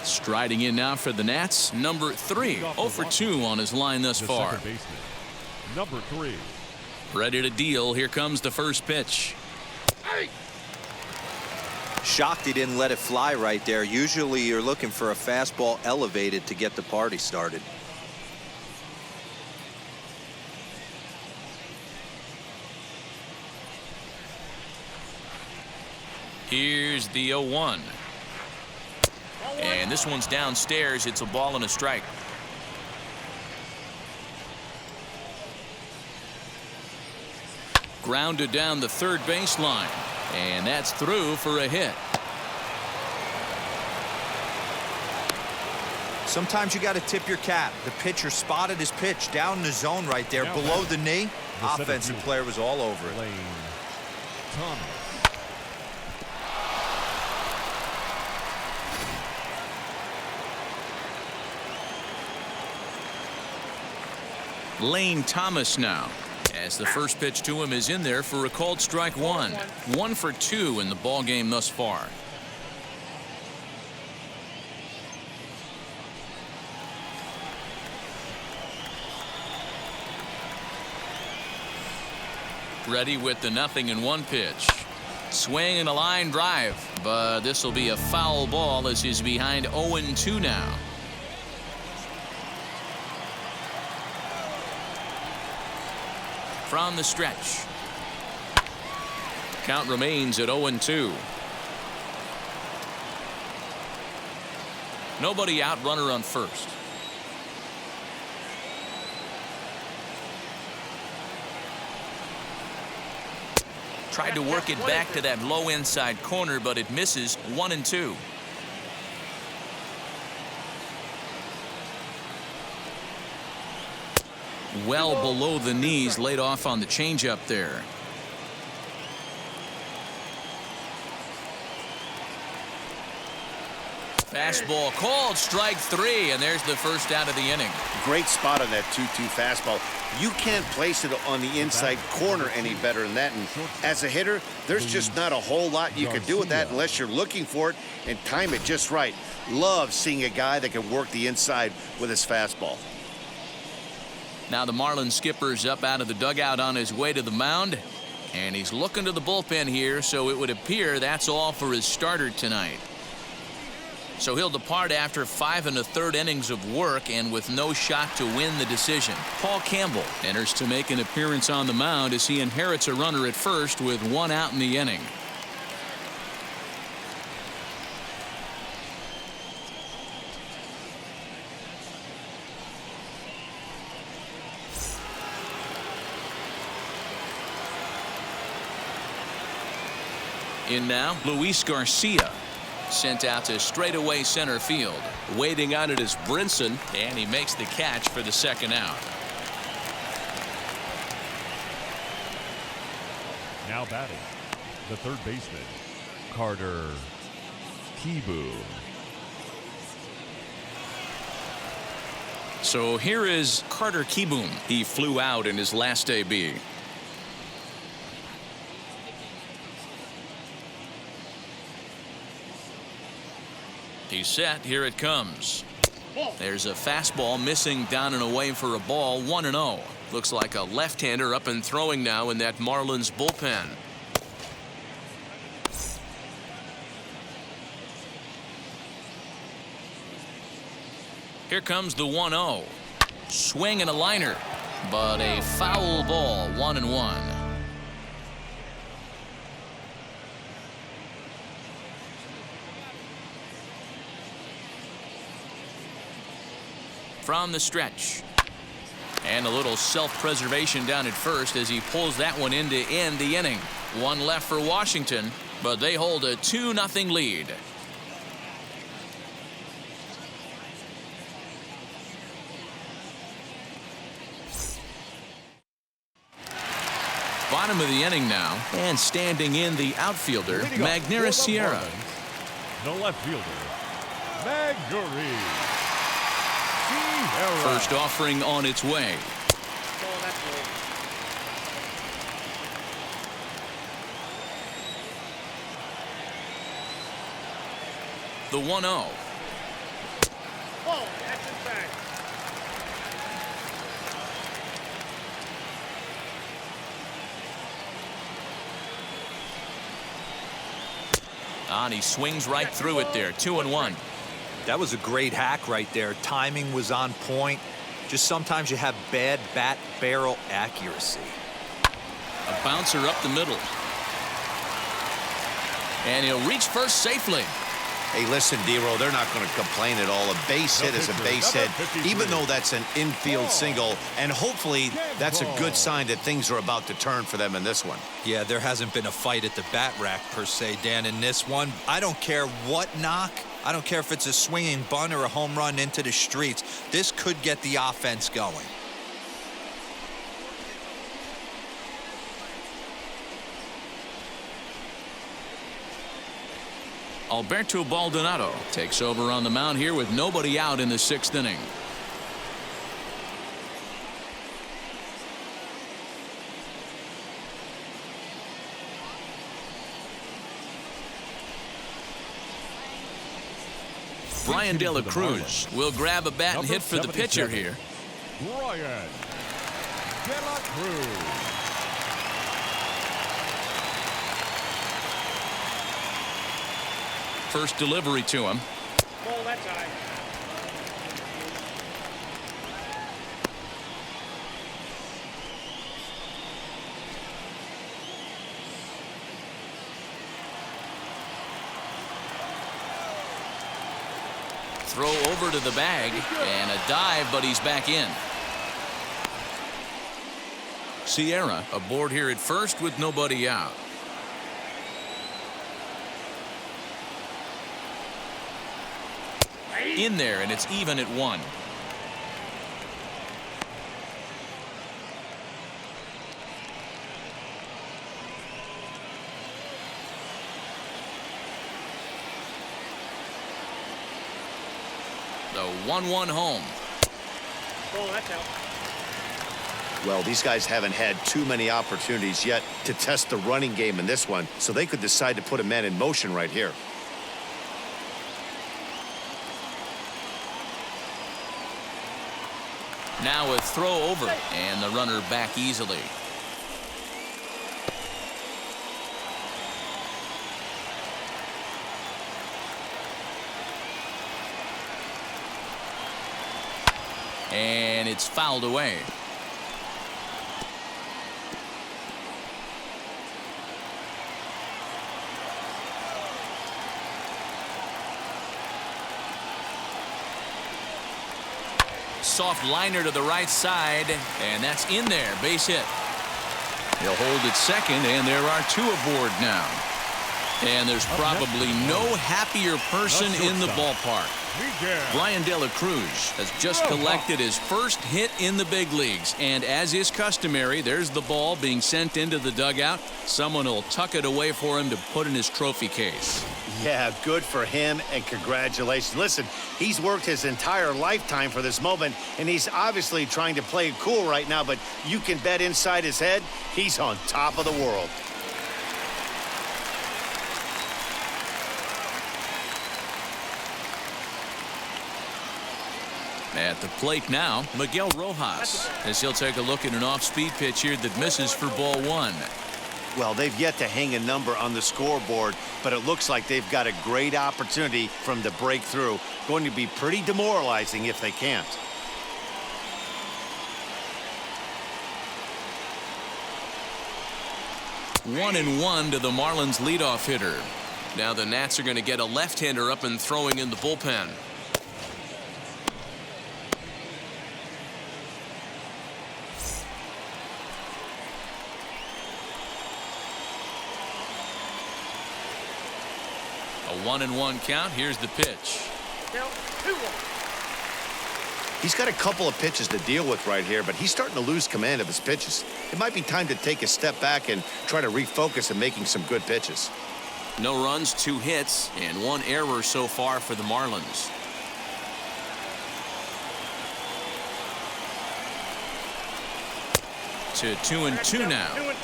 Striding in now for the Nats, number 3, 0 for 2 on his line thus far. Second baseman, number 3. Ready to deal. Here comes the first pitch. Shocked he didn't let it fly right there. Usually you're looking for a fastball elevated to get the party started. Here's the 0-1. And this one's downstairs. It's a ball and a strike. Grounded down the third baseline. And that's through for a hit. Sometimes you got to tip your cap. The pitcher spotted his pitch down in the zone right there, below the knee. Offensive player was all over it. Lane Thomas now, as the first pitch to him is in there for a called strike one. 1 for 2 in the ball game thus far. Ready with the 0-1 pitch. Swing and a line drive, but this will be a foul ball as he's behind 0-2 now. From the stretch. Count remains at 0-2. Nobody out, runner on first. Tried to work it back to that low inside corner, but it misses. 1-2. Well below the knees, laid off on the changeup there. Fastball called, strike 3, and there's the first out of the inning. Great spot on that 2-2 fastball. You can't place it on the inside corner any better than that. And as a hitter, there's just not a whole lot you can do with that unless you're looking for it and time it just right. Love seeing a guy that can work the inside with his fastball. Now the Marlins skipper's up out of the dugout on his way to the mound, and he's looking to the bullpen here, so it would appear that's all for his starter tonight. So he'll depart after 5 1/3 innings of work and with no shot to win the decision. Paul Campbell enters to make an appearance on the mound as he inherits a runner at first with 1 out in the inning. In now, Luis Garcia. Sent out to straightaway center field. Waiting on it is Brinson, and he makes the catch for the second out. Now batting, the third baseman, Carter Kieboom. So here is Carter Kieboom. He flew out in his last AB. He's set. Here it comes. There's a fastball missing down and away for a ball. 1-0. Looks like a left-hander up and throwing now in that Marlins bullpen. Here comes the 1-0. Swing and a liner, but a foul ball. 1-1. From the stretch. And a little self-preservation down at first as he pulls that one in to end the inning. 1 left for Washington, but they hold a 2-0 lead. Bottom of the inning now, and standing in the outfielder, Magneuris Sierra. The left fielder, Magneuris. First offering on its way. The 1-0. And he swings right through it there. 2-1. That was a great hack right there. Timing was on point. Just sometimes you have bad bat barrel accuracy. A bouncer up the middle. And he'll reach first safely. Hey, listen, D-Roll, they're not going to complain at all. A base hit is a base hit, even though that's an infield single. And hopefully that's a good sign that things are about to turn for them in this one. Yeah, there hasn't been a fight at the bat rack, per se, Dan, in this one. I don't care what knock. I don't care if it's a swinging bunt or a home run into the streets. This could get the offense going. Alberto Baldonado takes over on the mound here with nobody out in the 6th inning. Brian De La Cruz will grab a bat and hit for the pitcher here. Brian De La Cruz. First delivery to him. Ball that time. Throw over to the bag and a dive, but he's back in. Sierra aboard here at first with nobody out. In there, and it's even at 1. The 1-1 home. Ball that's out. Well, these guys haven't had too many opportunities yet to test the running game in this one, so they could decide to put a man in motion right here. Now a throw over, and the runner back easily. And it's fouled away. Soft liner to the right side, and that's in there. Base hit. He'll hold at second, and there are 2 aboard now. And there's probably no happier person in the ballpark. Brian De La Cruz has just collected his first hit in the big leagues, and as is customary, there's the ball being sent into the dugout. Someone will tuck it away for him to put in his trophy case. Yeah, good for him, and congratulations. Listen, he's worked his entire lifetime for this moment, and he's obviously trying to play it cool right now, but you can bet inside his head, he's on top of the world. At the plate now, Miguel Rojas, as he'll take a look at an off-speed pitch here that misses for ball 1. Well, they've yet to hang a number on the scoreboard, but it looks like they've got a great opportunity from the breakthrough. Going to be pretty demoralizing if they can't. One and one to the Marlins leadoff hitter. Now the Nats are going to get a left-hander up and throwing in the bullpen. A 1-1 count. Here's the pitch. Count 2-1. He's got a couple of pitches to deal with right here, but he's starting to lose command of his pitches. It might be time to take a step back and try to refocus on making some good pitches. No runs, 2 hits, and 1 error so far for the Marlins. To 2-2 now. 2-2.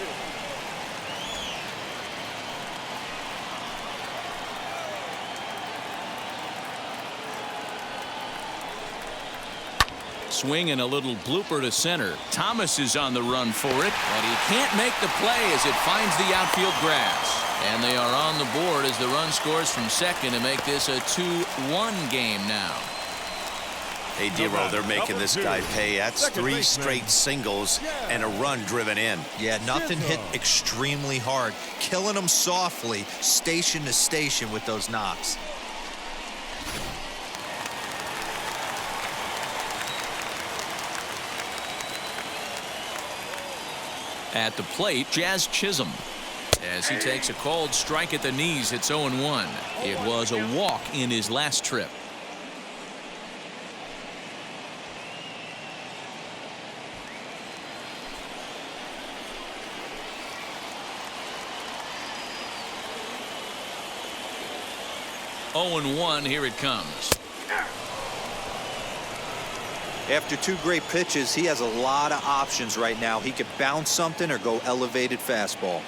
Swing and a little blooper to center. Thomas is on the run for it, but he can't make the play as it finds the outfield grass. And they are on the board as the run scores from second to make this a 2-1 game now. Hey, D-Roll, they're making this guy pay. That's 3 straight singles and a run driven in. Yeah, nothing hit extremely hard. Killing them softly, station to station with those knocks. At the plate, Jazz Chisholm. As he takes a cold strike at the knees, it's 0-1. It was a walk in his last trip. Oh and 1, here it comes. After two great pitches, he has a lot of options right now. He could bounce something or go elevated fastball.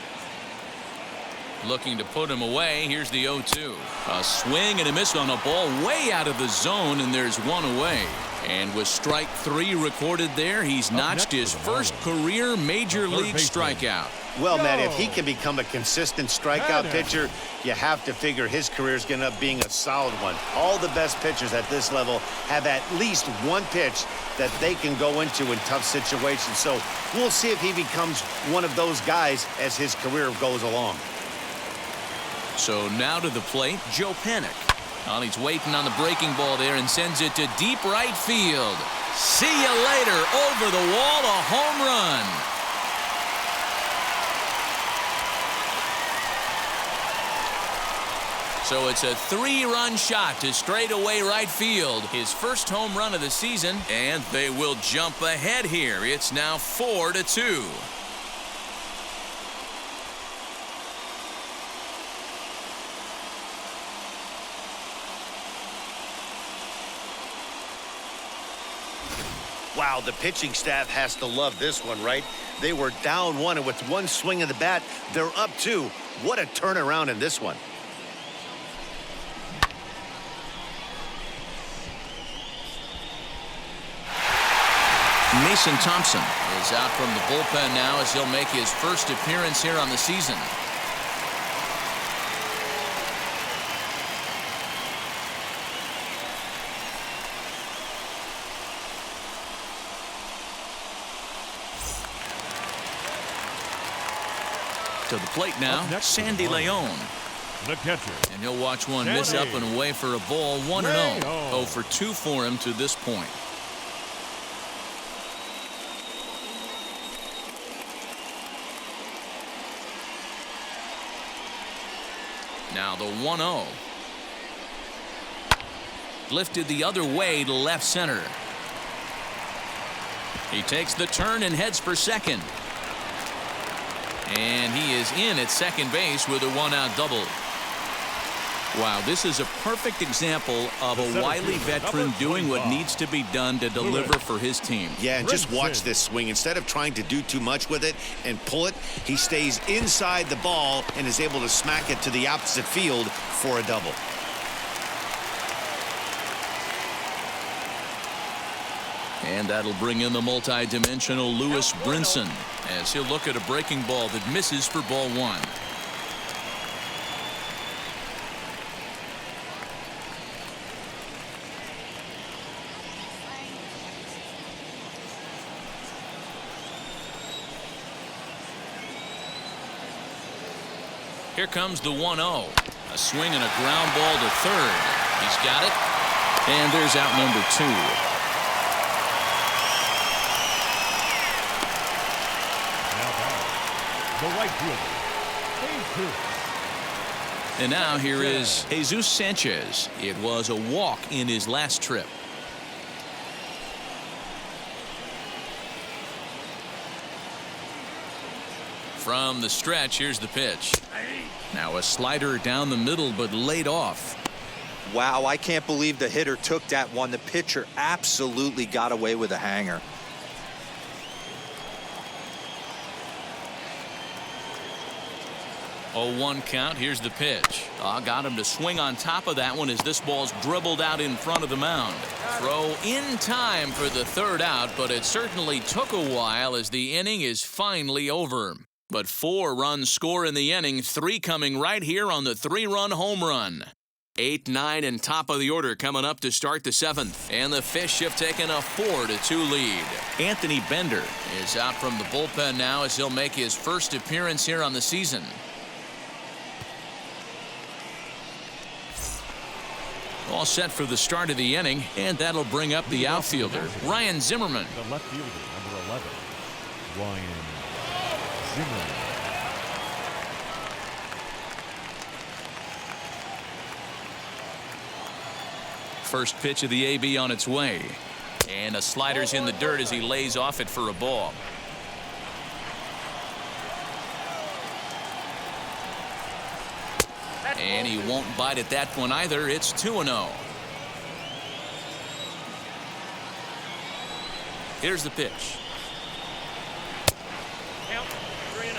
Looking to put him away. Here's the 0-2. A swing and a miss on a ball way out of the zone, and there's one away. And with strike 3 recorded there, he's notched his first career major league strikeout. Well, Matt, if he can become a consistent strikeout pitcher, you have to figure his career is going to end up being a solid one. All the best pitchers at this level have at least one pitch that they can go into in tough situations. So we'll see if he becomes one of those guys as his career goes along. So now to the plate, Joe Panick. Well, he's waiting on the breaking ball there and sends it to deep right field. See you later. Over the wall, a home run. So it's a 3-run shot to straightaway right field. His first home run of the season, and they will jump ahead here. It's now 4-2. Wow, the pitching staff has to love this one, right? They were down 1, and with one swing of the bat, they're up 2. What a turnaround in this one. Mason Thompson is out from the bullpen now as he'll make his first appearance here on the season. To the plate now, Sandy Leon. The catcher. And he'll watch one miss up and away for a ball. 1-0. 0 for 2 for him to this point. Now the 1-0. Lifted the other way to left center. He takes the turn and heads for second. And he is in at second base with a 1-out double. Wow, this is a perfect example of a wily veteran doing what needs to be done to deliver for his team. Yeah, and just watch this swing. Instead of trying to do too much with it and pull it, he stays inside the ball and is able to smack it to the opposite field for a double. And that'll bring in the multi-dimensional Lewis Brinson as he'll look at a breaking ball that misses for ball 1. Here comes the 1-0. A swing and a ground ball to third. He's got it. And there's out number 2. The right fielder, Jesus. And now here is Jesus Sanchez. It was a walk in his last trip. From the stretch, here's the pitch. Now a slider down the middle, but laid off. Wow, I can't believe the hitter took that one. The pitcher absolutely got away with a hanger. Oh, 1 count. Here's the pitch. Got him to swing on top of that one as this ball's dribbled out in front of the mound. Throw in time for the 3rd out, but it certainly took a while as the inning is finally over. But 4 runs score in the inning, 3 coming right here on the 3-run home run. 8, 9, and top of the order coming up to start the 7th. And the Fish have taken a 4-2 lead. Anthony Bender is out from the bullpen now as he'll make his first appearance here on the season. All set for the start of the inning, and that'll bring up the outfielder, Ryan Zimmerman. The left fielder, number 11, Ryan Zimmerman. First pitch of the AB on its way. And a slider's in the dirt as he lays off it for a ball. And he won't bite at that one either. It's 2-0. Here's the pitch. Count 3-0.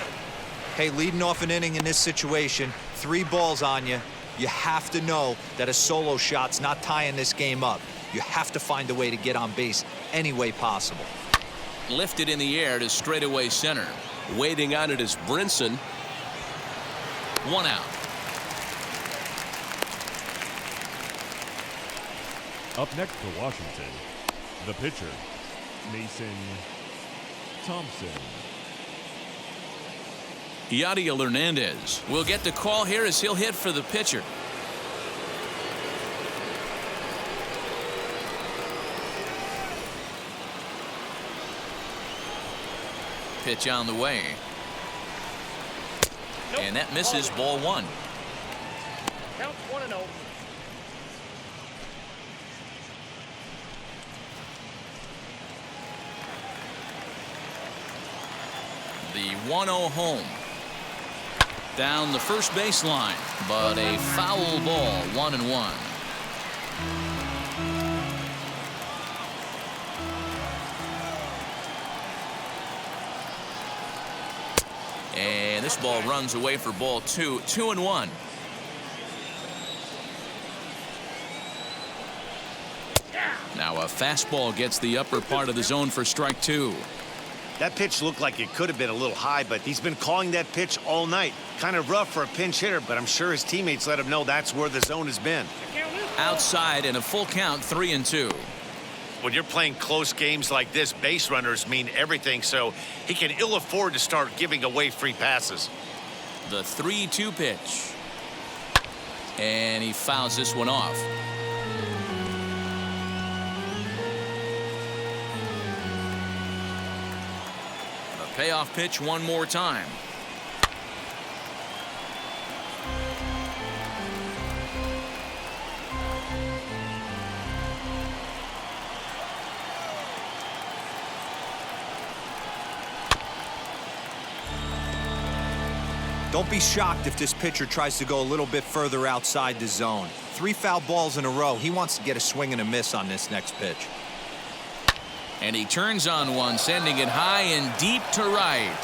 Hey, leading off an inning in this situation, 3 balls on you. You have to know that a solo shot's not tying this game up. You have to find a way to get on base any way possible. Lifted in the air to straightaway center. Waiting on it is Brinson. 1 out. Up next for Washington, the pitcher, Mason Thompson. Yadiel Hernandez will get the call here as he'll hit for the pitcher. Pitch on the way. Nope. And that misses, ball 1. Count 1-0. The 1-0 home. Down the first baseline, but a foul ball, 1-1. And this ball runs away for ball 2, 2-1. Now a fastball gets the upper part of the zone for strike 2. That pitch looked like it could have been a little high, but he's been calling that pitch all night. Kind of rough for a pinch hitter, but I'm sure his teammates let him know that's where the zone has been. Outside and a full count, 3-2. When you're playing close games like this, base runners mean everything, so he can ill afford to start giving away free passes. The 3-2 pitch. And he fouls this one off. The payoff pitch one more time. Don't be shocked if this pitcher tries to go a little bit further outside the zone. 3 foul balls in a row. He wants to get a swing and a miss on this next pitch. And he turns on one, sending it high and deep to right.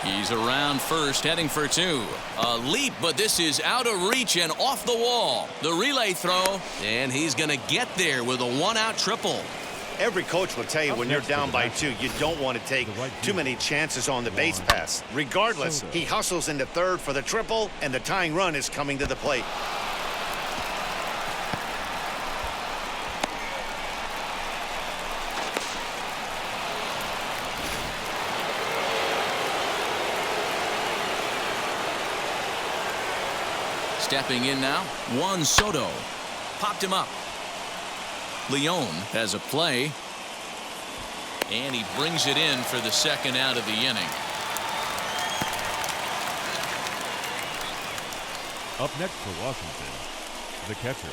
He's around first, heading for 2. A leap, but this is out of reach and off the wall. The relay throw, and he's going to get there with a 1-out triple. Every coach will tell you when you're down by 2, you don't want to take too many chances on the base pass. Regardless, he hustles into third for the triple, and the tying run is coming to the plate. Stepping in now, Juan Soto. Popped him up. Leon has a play. And he brings it in for the second out of the inning. Up next for Washington, the catcher,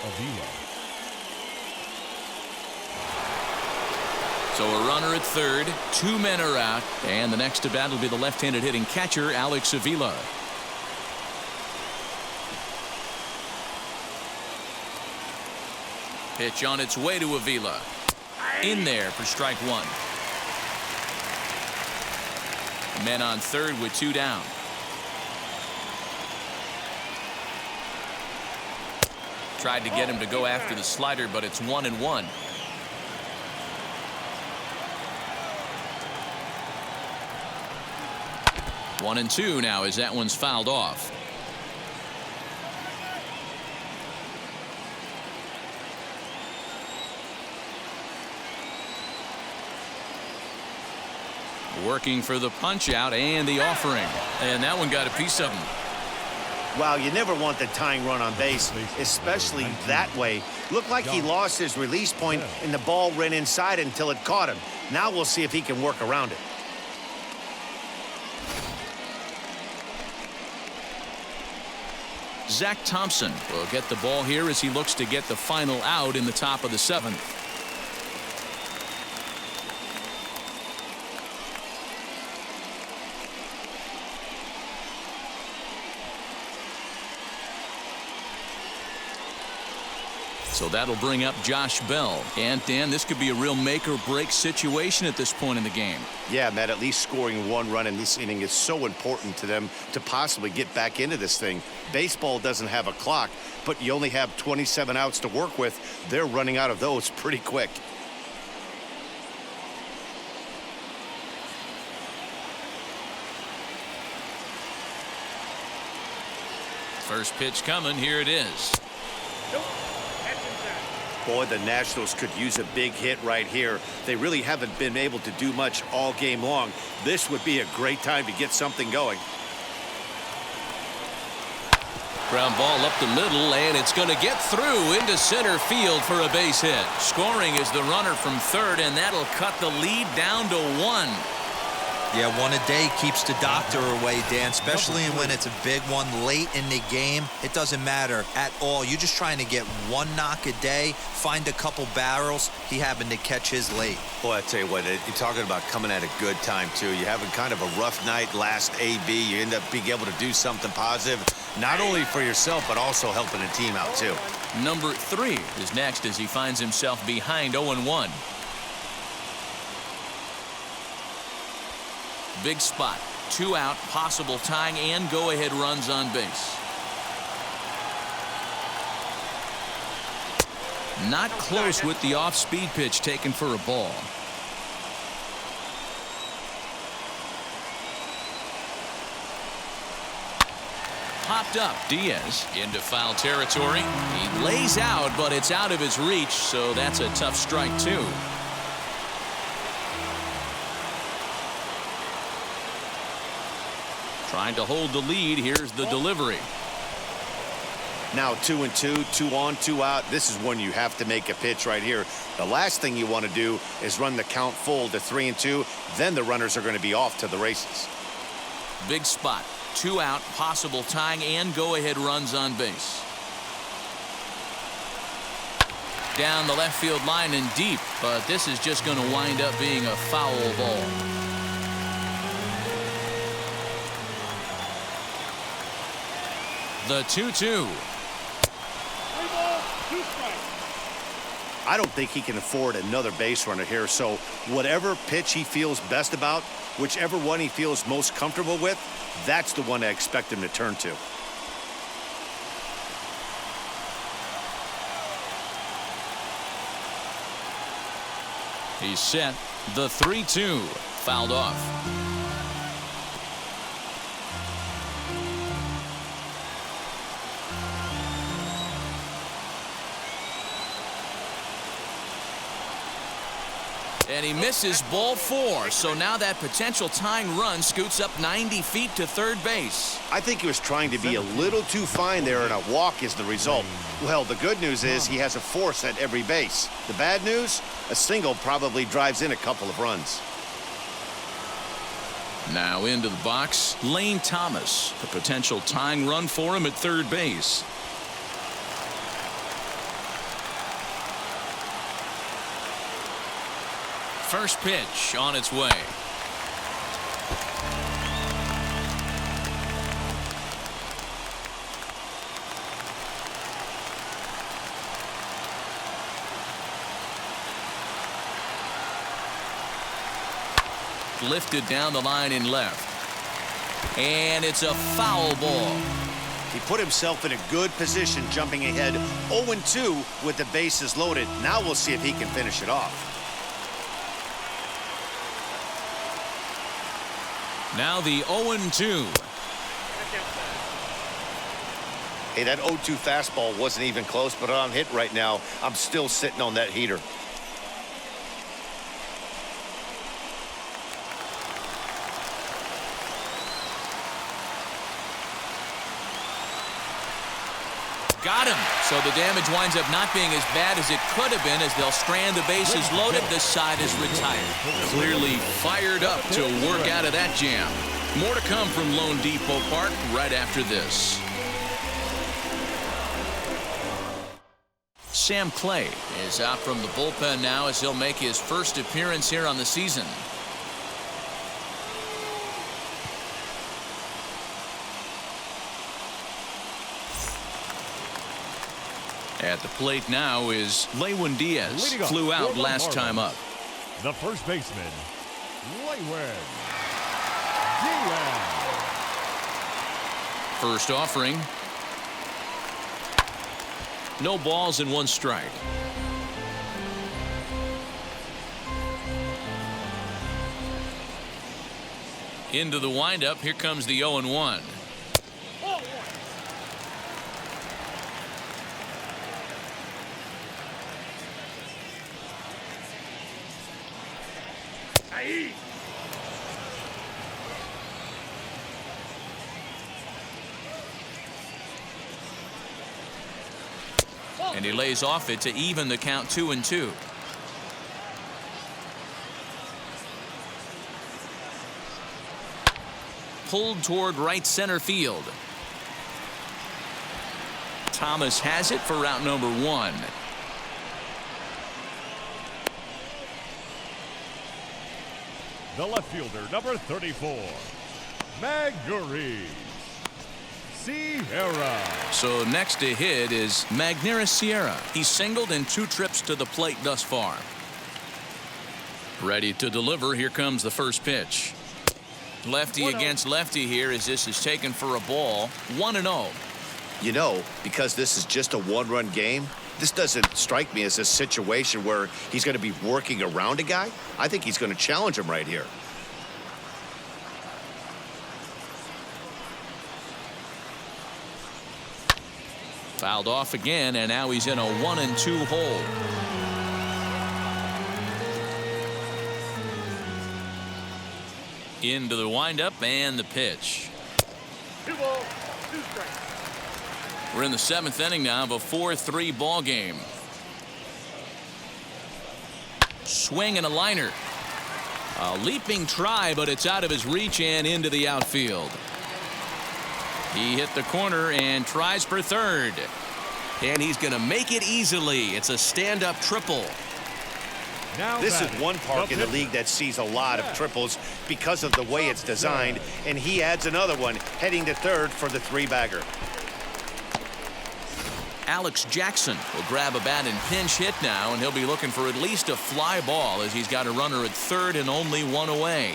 Avila. So a runner at third, 2 men are out, and the next to bat will be the left-handed hitting catcher, Avila. Pitch on its way to Avila. In there for strike 1. Men on third with 2 down. Tried to get him to go after the slider, but it's 1-1. One and 2 now as that one's fouled off. Working for the punch out and the offering, and that one got a piece of him. Wow, you never want the tying run on base, especially that way. Looked like he lost his release point and the ball ran inside until it caught him. Now we'll see if he can work around it. Zach Thompson will get the ball here as he looks to get the final out in the top of the 7th. So that'll bring up Josh Bell. And Dan, this could be a real make or break situation at this point in the game. Yeah, Matt, at least scoring 1 run in this inning is so important to them to possibly get back into this thing. Baseball doesn't have a clock, but you only have 27 outs to work with. They're running out of those pretty quick. First pitch coming. Here it is. Boy, the Nationals could use a big hit right here. They really haven't been able to do much all game long. This would be a great time to get something going. Ground ball up the middle, and it's going to get through into center field for a base hit. Scoring is the runner from third, and that'll cut the lead down to 1. Yeah, one a day keeps the doctor away, Dan, especially when it's a big one late in the game. It doesn't matter at all. You're just trying to get 1 knock a day, find a couple barrels. He happened to catch his late. Boy, I tell you what, you're talking about coming at a good time, too. You're having kind of a rough night last AB. You end up being able to do something positive, not only for yourself, but also helping the team out, too. Number 3 is next as he finds himself behind 0-1. Big spot, 2 out, possible tying and go-ahead runs on base. Not close with the off-speed pitch taken for a ball. Popped up. Diaz into foul territory. He lays out, but it's out of his reach, so that's a tough strike, too. Trying to hold the lead. Here's the delivery. Now 2-2, 2 on, 2 out. This is when you have to make a pitch right here. The last thing you want to do is run the count full to 3-2. Then the runners are going to be off to the races. Big spot, 2 out, possible tying and go-ahead runs on base. Down the left field line and deep, but this is just going to wind up being a foul ball. The 2-2. I don't think he can afford another base runner here, so whatever pitch he feels best about, whichever one he feels most comfortable with, that's the one I expect him to turn to. He's set. The 3-2. Fouled off. And he misses ball 4, so now that potential tying run scoots up 90 feet to third base. I think he was trying to be a little too fine there, and a walk is the result. Well, the good news is he has a force at every base. The bad news, a single probably drives in a couple of runs. Now into the box, Lane Thomas. A potential tying run for him at third base. First pitch on its way. Lifted down the line in left. And it's a foul ball. He put himself in a good position jumping ahead 0-2 with the bases loaded. Now we'll see if he can finish it off. Now the 0-2. Hey, that 0-2 fastball wasn't even close, but on hit right now, I'm still sitting on that heater. Got him. So the damage winds up not being as bad as it could have been as they'll strand the bases loaded. This side is retired. Clearly fired up to work out of that jam. More to come from Lone Depot Park right after this. Sam Clay is out from the bullpen now as he'll make his first appearance here on the season. At the plate now is Lewin Diaz. Flew out last time up. The first baseman, Lewin Diaz. First offering. No balls and 1 strike. Into the windup. Here comes the 0-1. And he lays off it to even the count 2-2. Pulled toward right center field. Thomas has it for route number 1. The left fielder, number 34, Magneuris Sierra. So next to hit is Magneuris Sierra. He's singled in 2 trips to the plate thus far. Ready to deliver. Here comes the first pitch. Lefty against lefty here as this is taken for a ball. 1-0. You know, because this is just a 1-run game, this doesn't strike me as a situation where he's going to be working around a guy. I think he's going to challenge him right here. Fouled off again, and now he's in a 1-2 hole. Into the windup and the pitch. 2 balls, 2 strikes. We're in the 7th inning now of a 4-3 ball game. Swing and a liner. A leaping try, but it's out of his reach and into the outfield. He hit the corner and tries for third. And he's going to make it easily. It's a stand-up triple. This is one park in the league that sees a lot of triples because of the way it's designed, and he adds another one heading to third for the 3-bagger. Alex Jackson will grab a bat and pinch hit now, and he'll be looking for at least a fly ball as he's got a runner at third and only 1 away.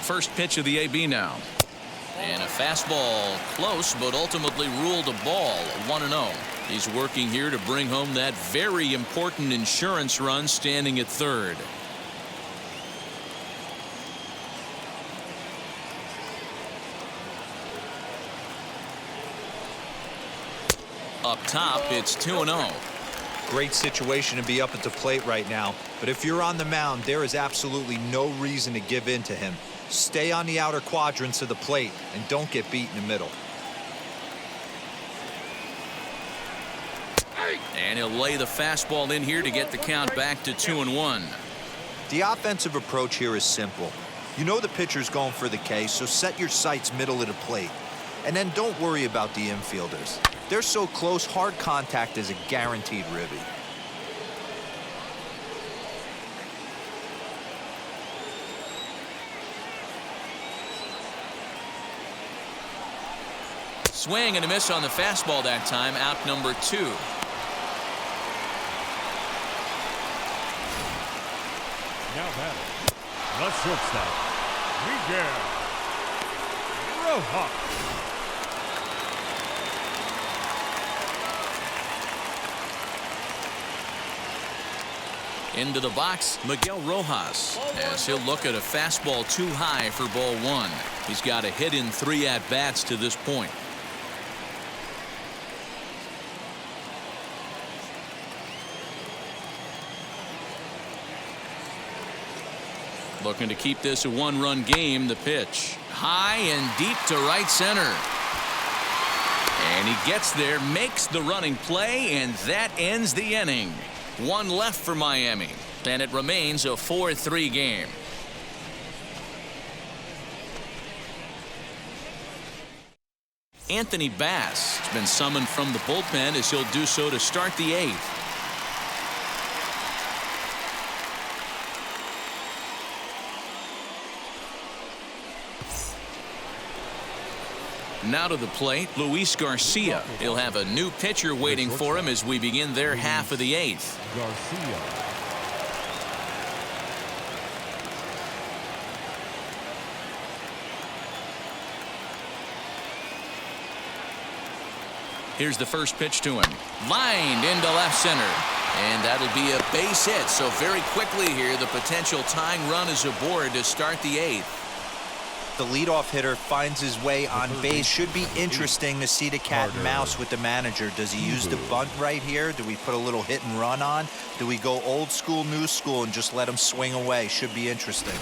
First pitch of the AB now. And a fastball close, but ultimately ruled a ball. 1-0. He's working here to bring home that very important insurance run, standing at third. Up top, it's 2-0. Great situation to be up at the plate right now, but if you're on the mound, there is absolutely no reason to give in to him. Stay on the outer quadrants of the plate and don't get beat in the middle. And he'll lay the fastball in here to get the count back to 2-1. The offensive approach here is simple. You know the pitcher's going for the K, so set your sights middle of the plate. And then don't worry about the infielders. They're so close, hard contact is a guaranteed ribby. Swing and a miss on the fastball that time. Out number 2. Now batting, the shortstop, Miguel Rojas. Into the box, Miguel Rojas, as he'll look at a fastball too high for ball 1. He's got a hit in 3 at-bats to this point. Looking to keep this a 1-run game. The pitch high and deep to right center. And he gets there, makes the running play, and that ends the inning. 1 left for Miami. And it remains a 4-3 game. Anthony Bass has been summoned from the bullpen as he'll do so to start the 8th. Now to the plate, Luis Garcia. He'll have a new pitcher waiting for him as we begin their half of the 8th. Garcia. Here's the first pitch to him. Lined into left center. And that'll be a base hit. So very quickly here, the potential tying run is aboard to start the 8th. The leadoff hitter finds his way on base. Should be interesting to see the cat and mouse with the manager. Does he use the bunt right here? Do we put a little hit and run on? Do we go old school, new school, and just let him swing away? Should be interesting.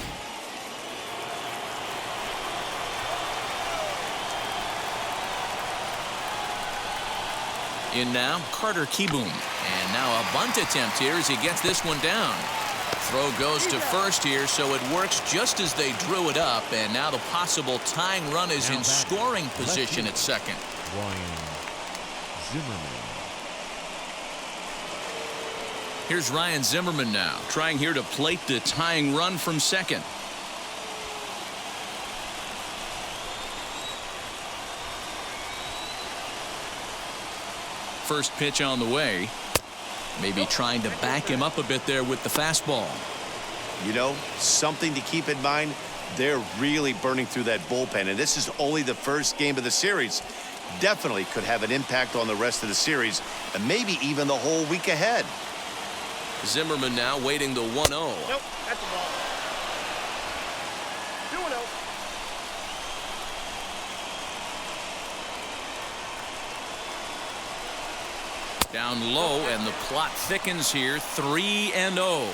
In now, Carter Kieboom. And now a bunt attempt here as he gets this one down. Throw goes to first here, so it works just as they drew it up. And now the possible tying run is in scoring position at second. Ryan Zimmerman. Here's Ryan Zimmerman now, trying here to plate the tying run from second. First pitch on the way. Maybe trying to back him up a bit there with the fastball. You know, something to keep in mind, they're really burning through that bullpen, and this is only the first game of the series. Definitely could have an impact on the rest of the series, and maybe even the whole week ahead. Zimmerman now waiting the 1-0. Nope, that's a ball. 2-0. Down low, and the plot thickens here. 3-0.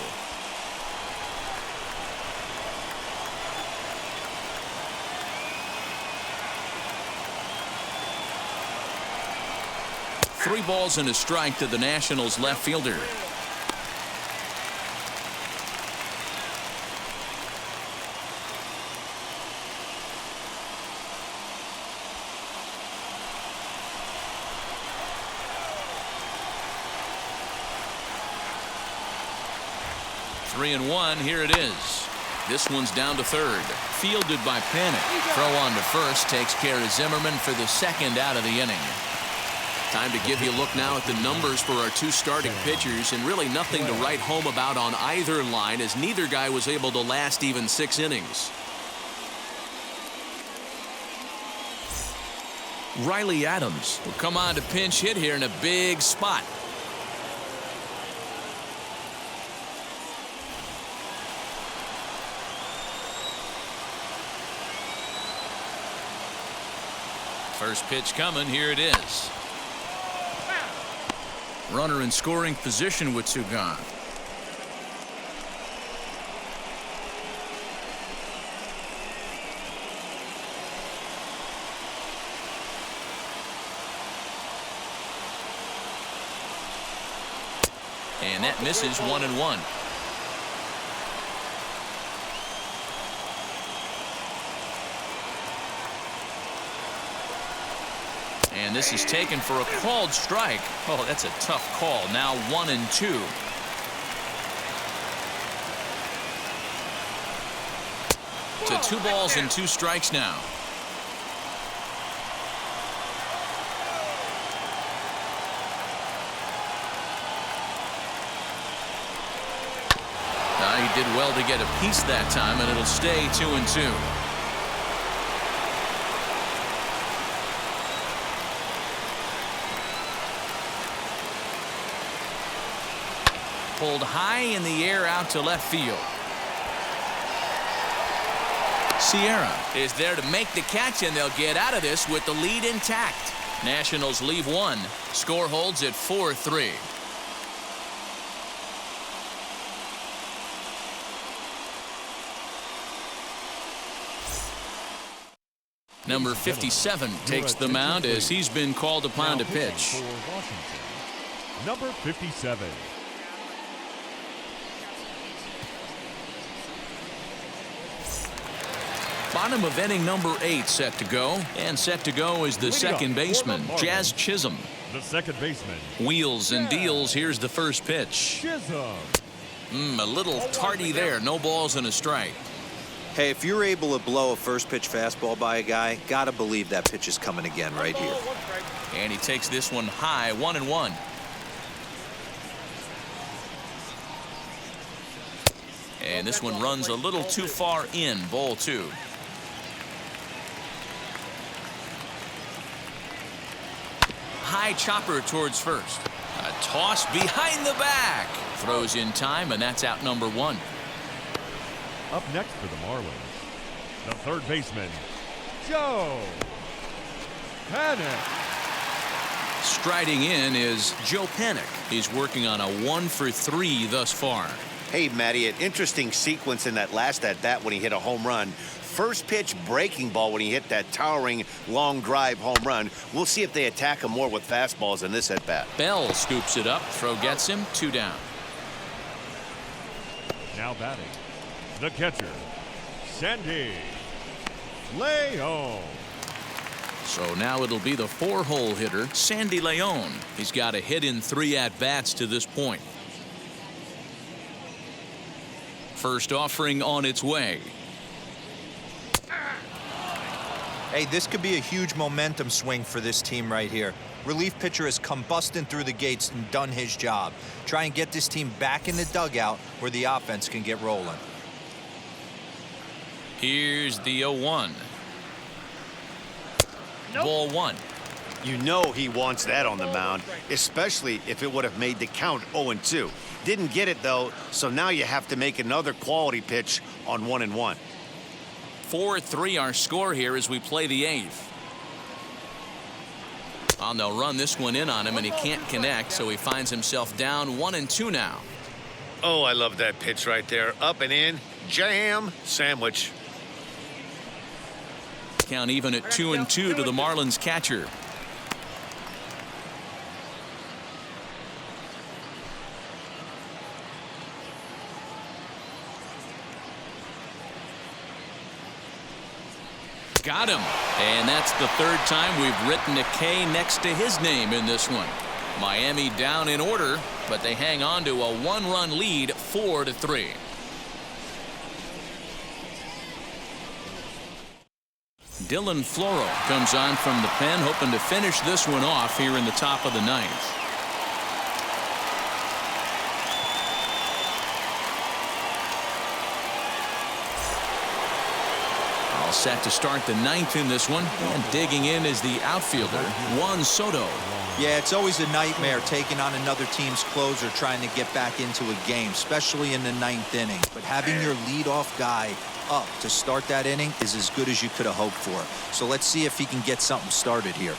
Three balls and a strike to the Nationals left fielder. Three and one. Here it is. This one's down to third. Fielded by Panick. Throw on to first takes care of Zimmerman for the second out of the inning. Time to give you a look now at the numbers for our two starting pitchers, and really nothing to write home about on either line, as neither guy was able to last even 6 innings. Riley Adams will come on to pinch hit here in a big spot. First pitch coming. Here it is. Runner in scoring position with 2 gone. And that misses. 1-1. And this is taken for a called strike. Oh, that's a tough call. Now 1-2. To 2 balls and 2 strikes now. He did well to get a piece that time, and it'll stay 2-2. Pulled high in the air out to left field. Sierra is there to make the catch, and they'll get out of this with the lead intact. Nationals leave 1. Score holds at 4-3. Number 57 takes the mound as he's been called upon to pitch. Number 57. Bottom of inning number 8 set to go. And set to go is the second baseman, Jazz Chisholm. The second baseman. Wheels and deals. Here's the first pitch. Chisholm. A little tardy there. No balls and a strike. Hey, if you're able to blow a first pitch fastball by a guy, gotta believe that pitch is coming again right here. And he takes this one high, 1-1. And this one runs a little too far in, ball 2. High chopper towards first. A toss behind the back. Throws in time, and that's out number 1. Up next for the Marlins, the third baseman, Joe Panick. Striding in is Joe Panick. He's working on a 1-for-3 thus far. Hey, Matty, an interesting sequence in that last at-bat when he hit a home run. First pitch breaking ball when he hit that towering long drive home run. We'll see if they attack him more with fastballs in this at-bat. Bell scoops it up. Throw gets him. 2 down. Now batting, the catcher, Sandy Leon. So now it'll be the 4-hole hitter, Sandy Leon. He's got a hit in 3 at-bats to this point. First offering on its way. Hey, this could be a huge momentum swing for this team right here. Relief pitcher has come busting through the gates and done his job. Try and get this team back in the dugout where the offense can get rolling. Here's the 0-1. Ball 1. You know he wants that on the mound, especially if it would have made the count 0-2. Didn't get it, though, so now you have to make another quality pitch on 1-1. 4-3 our score here as we play the 8th. And they'll run this one in on him, and he can't connect, so he finds himself down 1-2 now. Oh, I love that pitch right there. Up and in. Jam sandwich. Count even at 2-2 to the Marlins catcher. Got him. And that's the 3rd time we've written a K next to his name in this one. Miami down in order, but they hang on to a 1-run lead, 4-3. Dylan Floro comes on from the pen, hoping to finish this one off here in the top of the 9th. All set to start the 9th in this one, and digging in is the outfielder, Juan Soto. Yeah, it's always a nightmare taking on another team's closer trying to get back into a game, especially in the 9th inning. But having your leadoff guy up to start that inning is as good as you could have hoped for. So let's see if he can get something started here.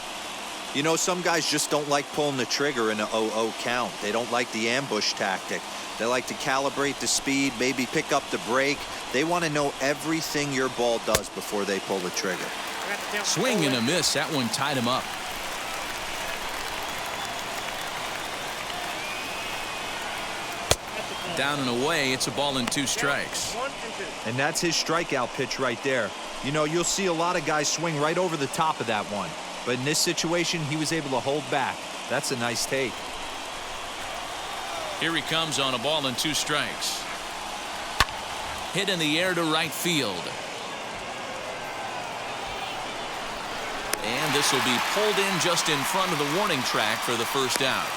You know, some guys just don't like pulling the trigger in a 0-0 count. They don't like the ambush tactic. They like to calibrate the speed, maybe pick up the break. They want to know everything your ball does before they pull the trigger. Swing and a miss. That one tied him up. Down and away. It's a ball and 2 strikes. And that's his strikeout pitch right there. You know, you'll see a lot of guys swing right over the top of that one. But in this situation, he was able to hold back. That's a nice take. Here he comes on a ball and 2 strikes. Hit in the air to right field. And this will be pulled in just in front of the warning track for the first out.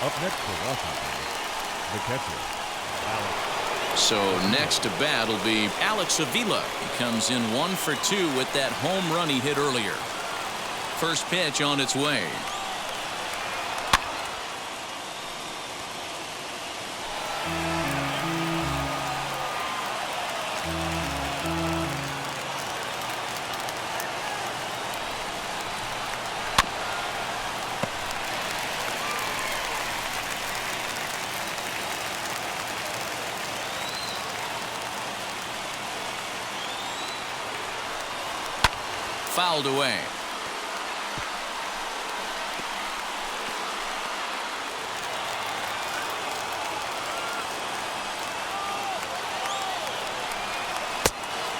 Up next for Washington, the catcher, Alex. So next to bat will be Alex Avila. He comes in 1 for 2 with that home run he hit earlier. First pitch on its way. Fouled away.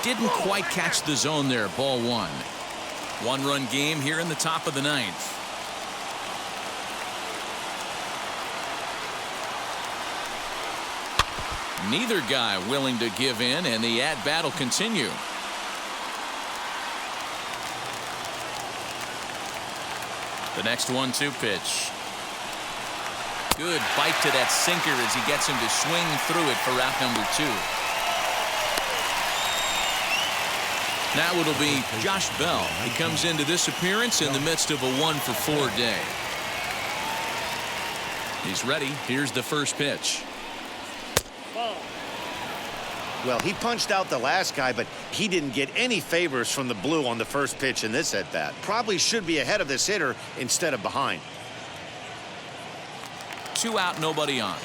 Didn't quite catch the zone there. Ball one. One-run game here in the top of the ninth. Neither guy willing to give in, and the at-bat will continue. The next 1-2 pitch. Good bite to that sinker as he gets him to swing through it for out number 2. Now it'll be Josh Bell. He comes into this appearance in the midst of a 1-for-4 day. He's ready. Here's the first pitch. Well, he punched out the last guy, but he didn't get any favors from the blue on the first pitch in this at-bat. Probably should be ahead of this hitter instead of behind. 2 out, nobody on.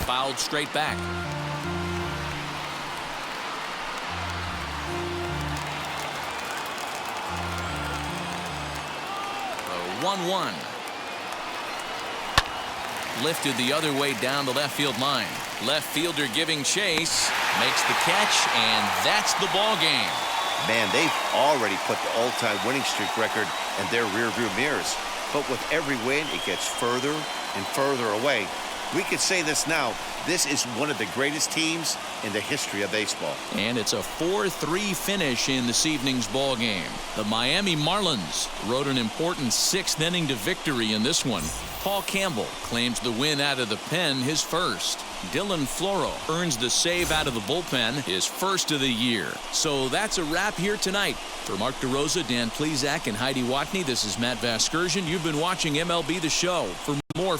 Fouled straight back. The 1-1. Lifted the other way down the left field line. Left fielder giving chase. Makes the catch, and that's the ball game. Man, they've already put the all-time winning streak record in their rearview mirrors. But with every win, it gets further and further away. We could say this now. This is one of the greatest teams in the history of baseball. And it's a 4-3 finish in this evening's ball game. The Miami Marlins rode an important 6th inning to victory in this one. Paul Campbell claims the win out of the pen, his first. Dylan Floro earns the save out of the bullpen, his first of the year. So that's a wrap here tonight. For Mark DeRosa, Dan Plezak, and Heidi Watney, this is Matt Vasgersian. You've been watching MLB The Show. For more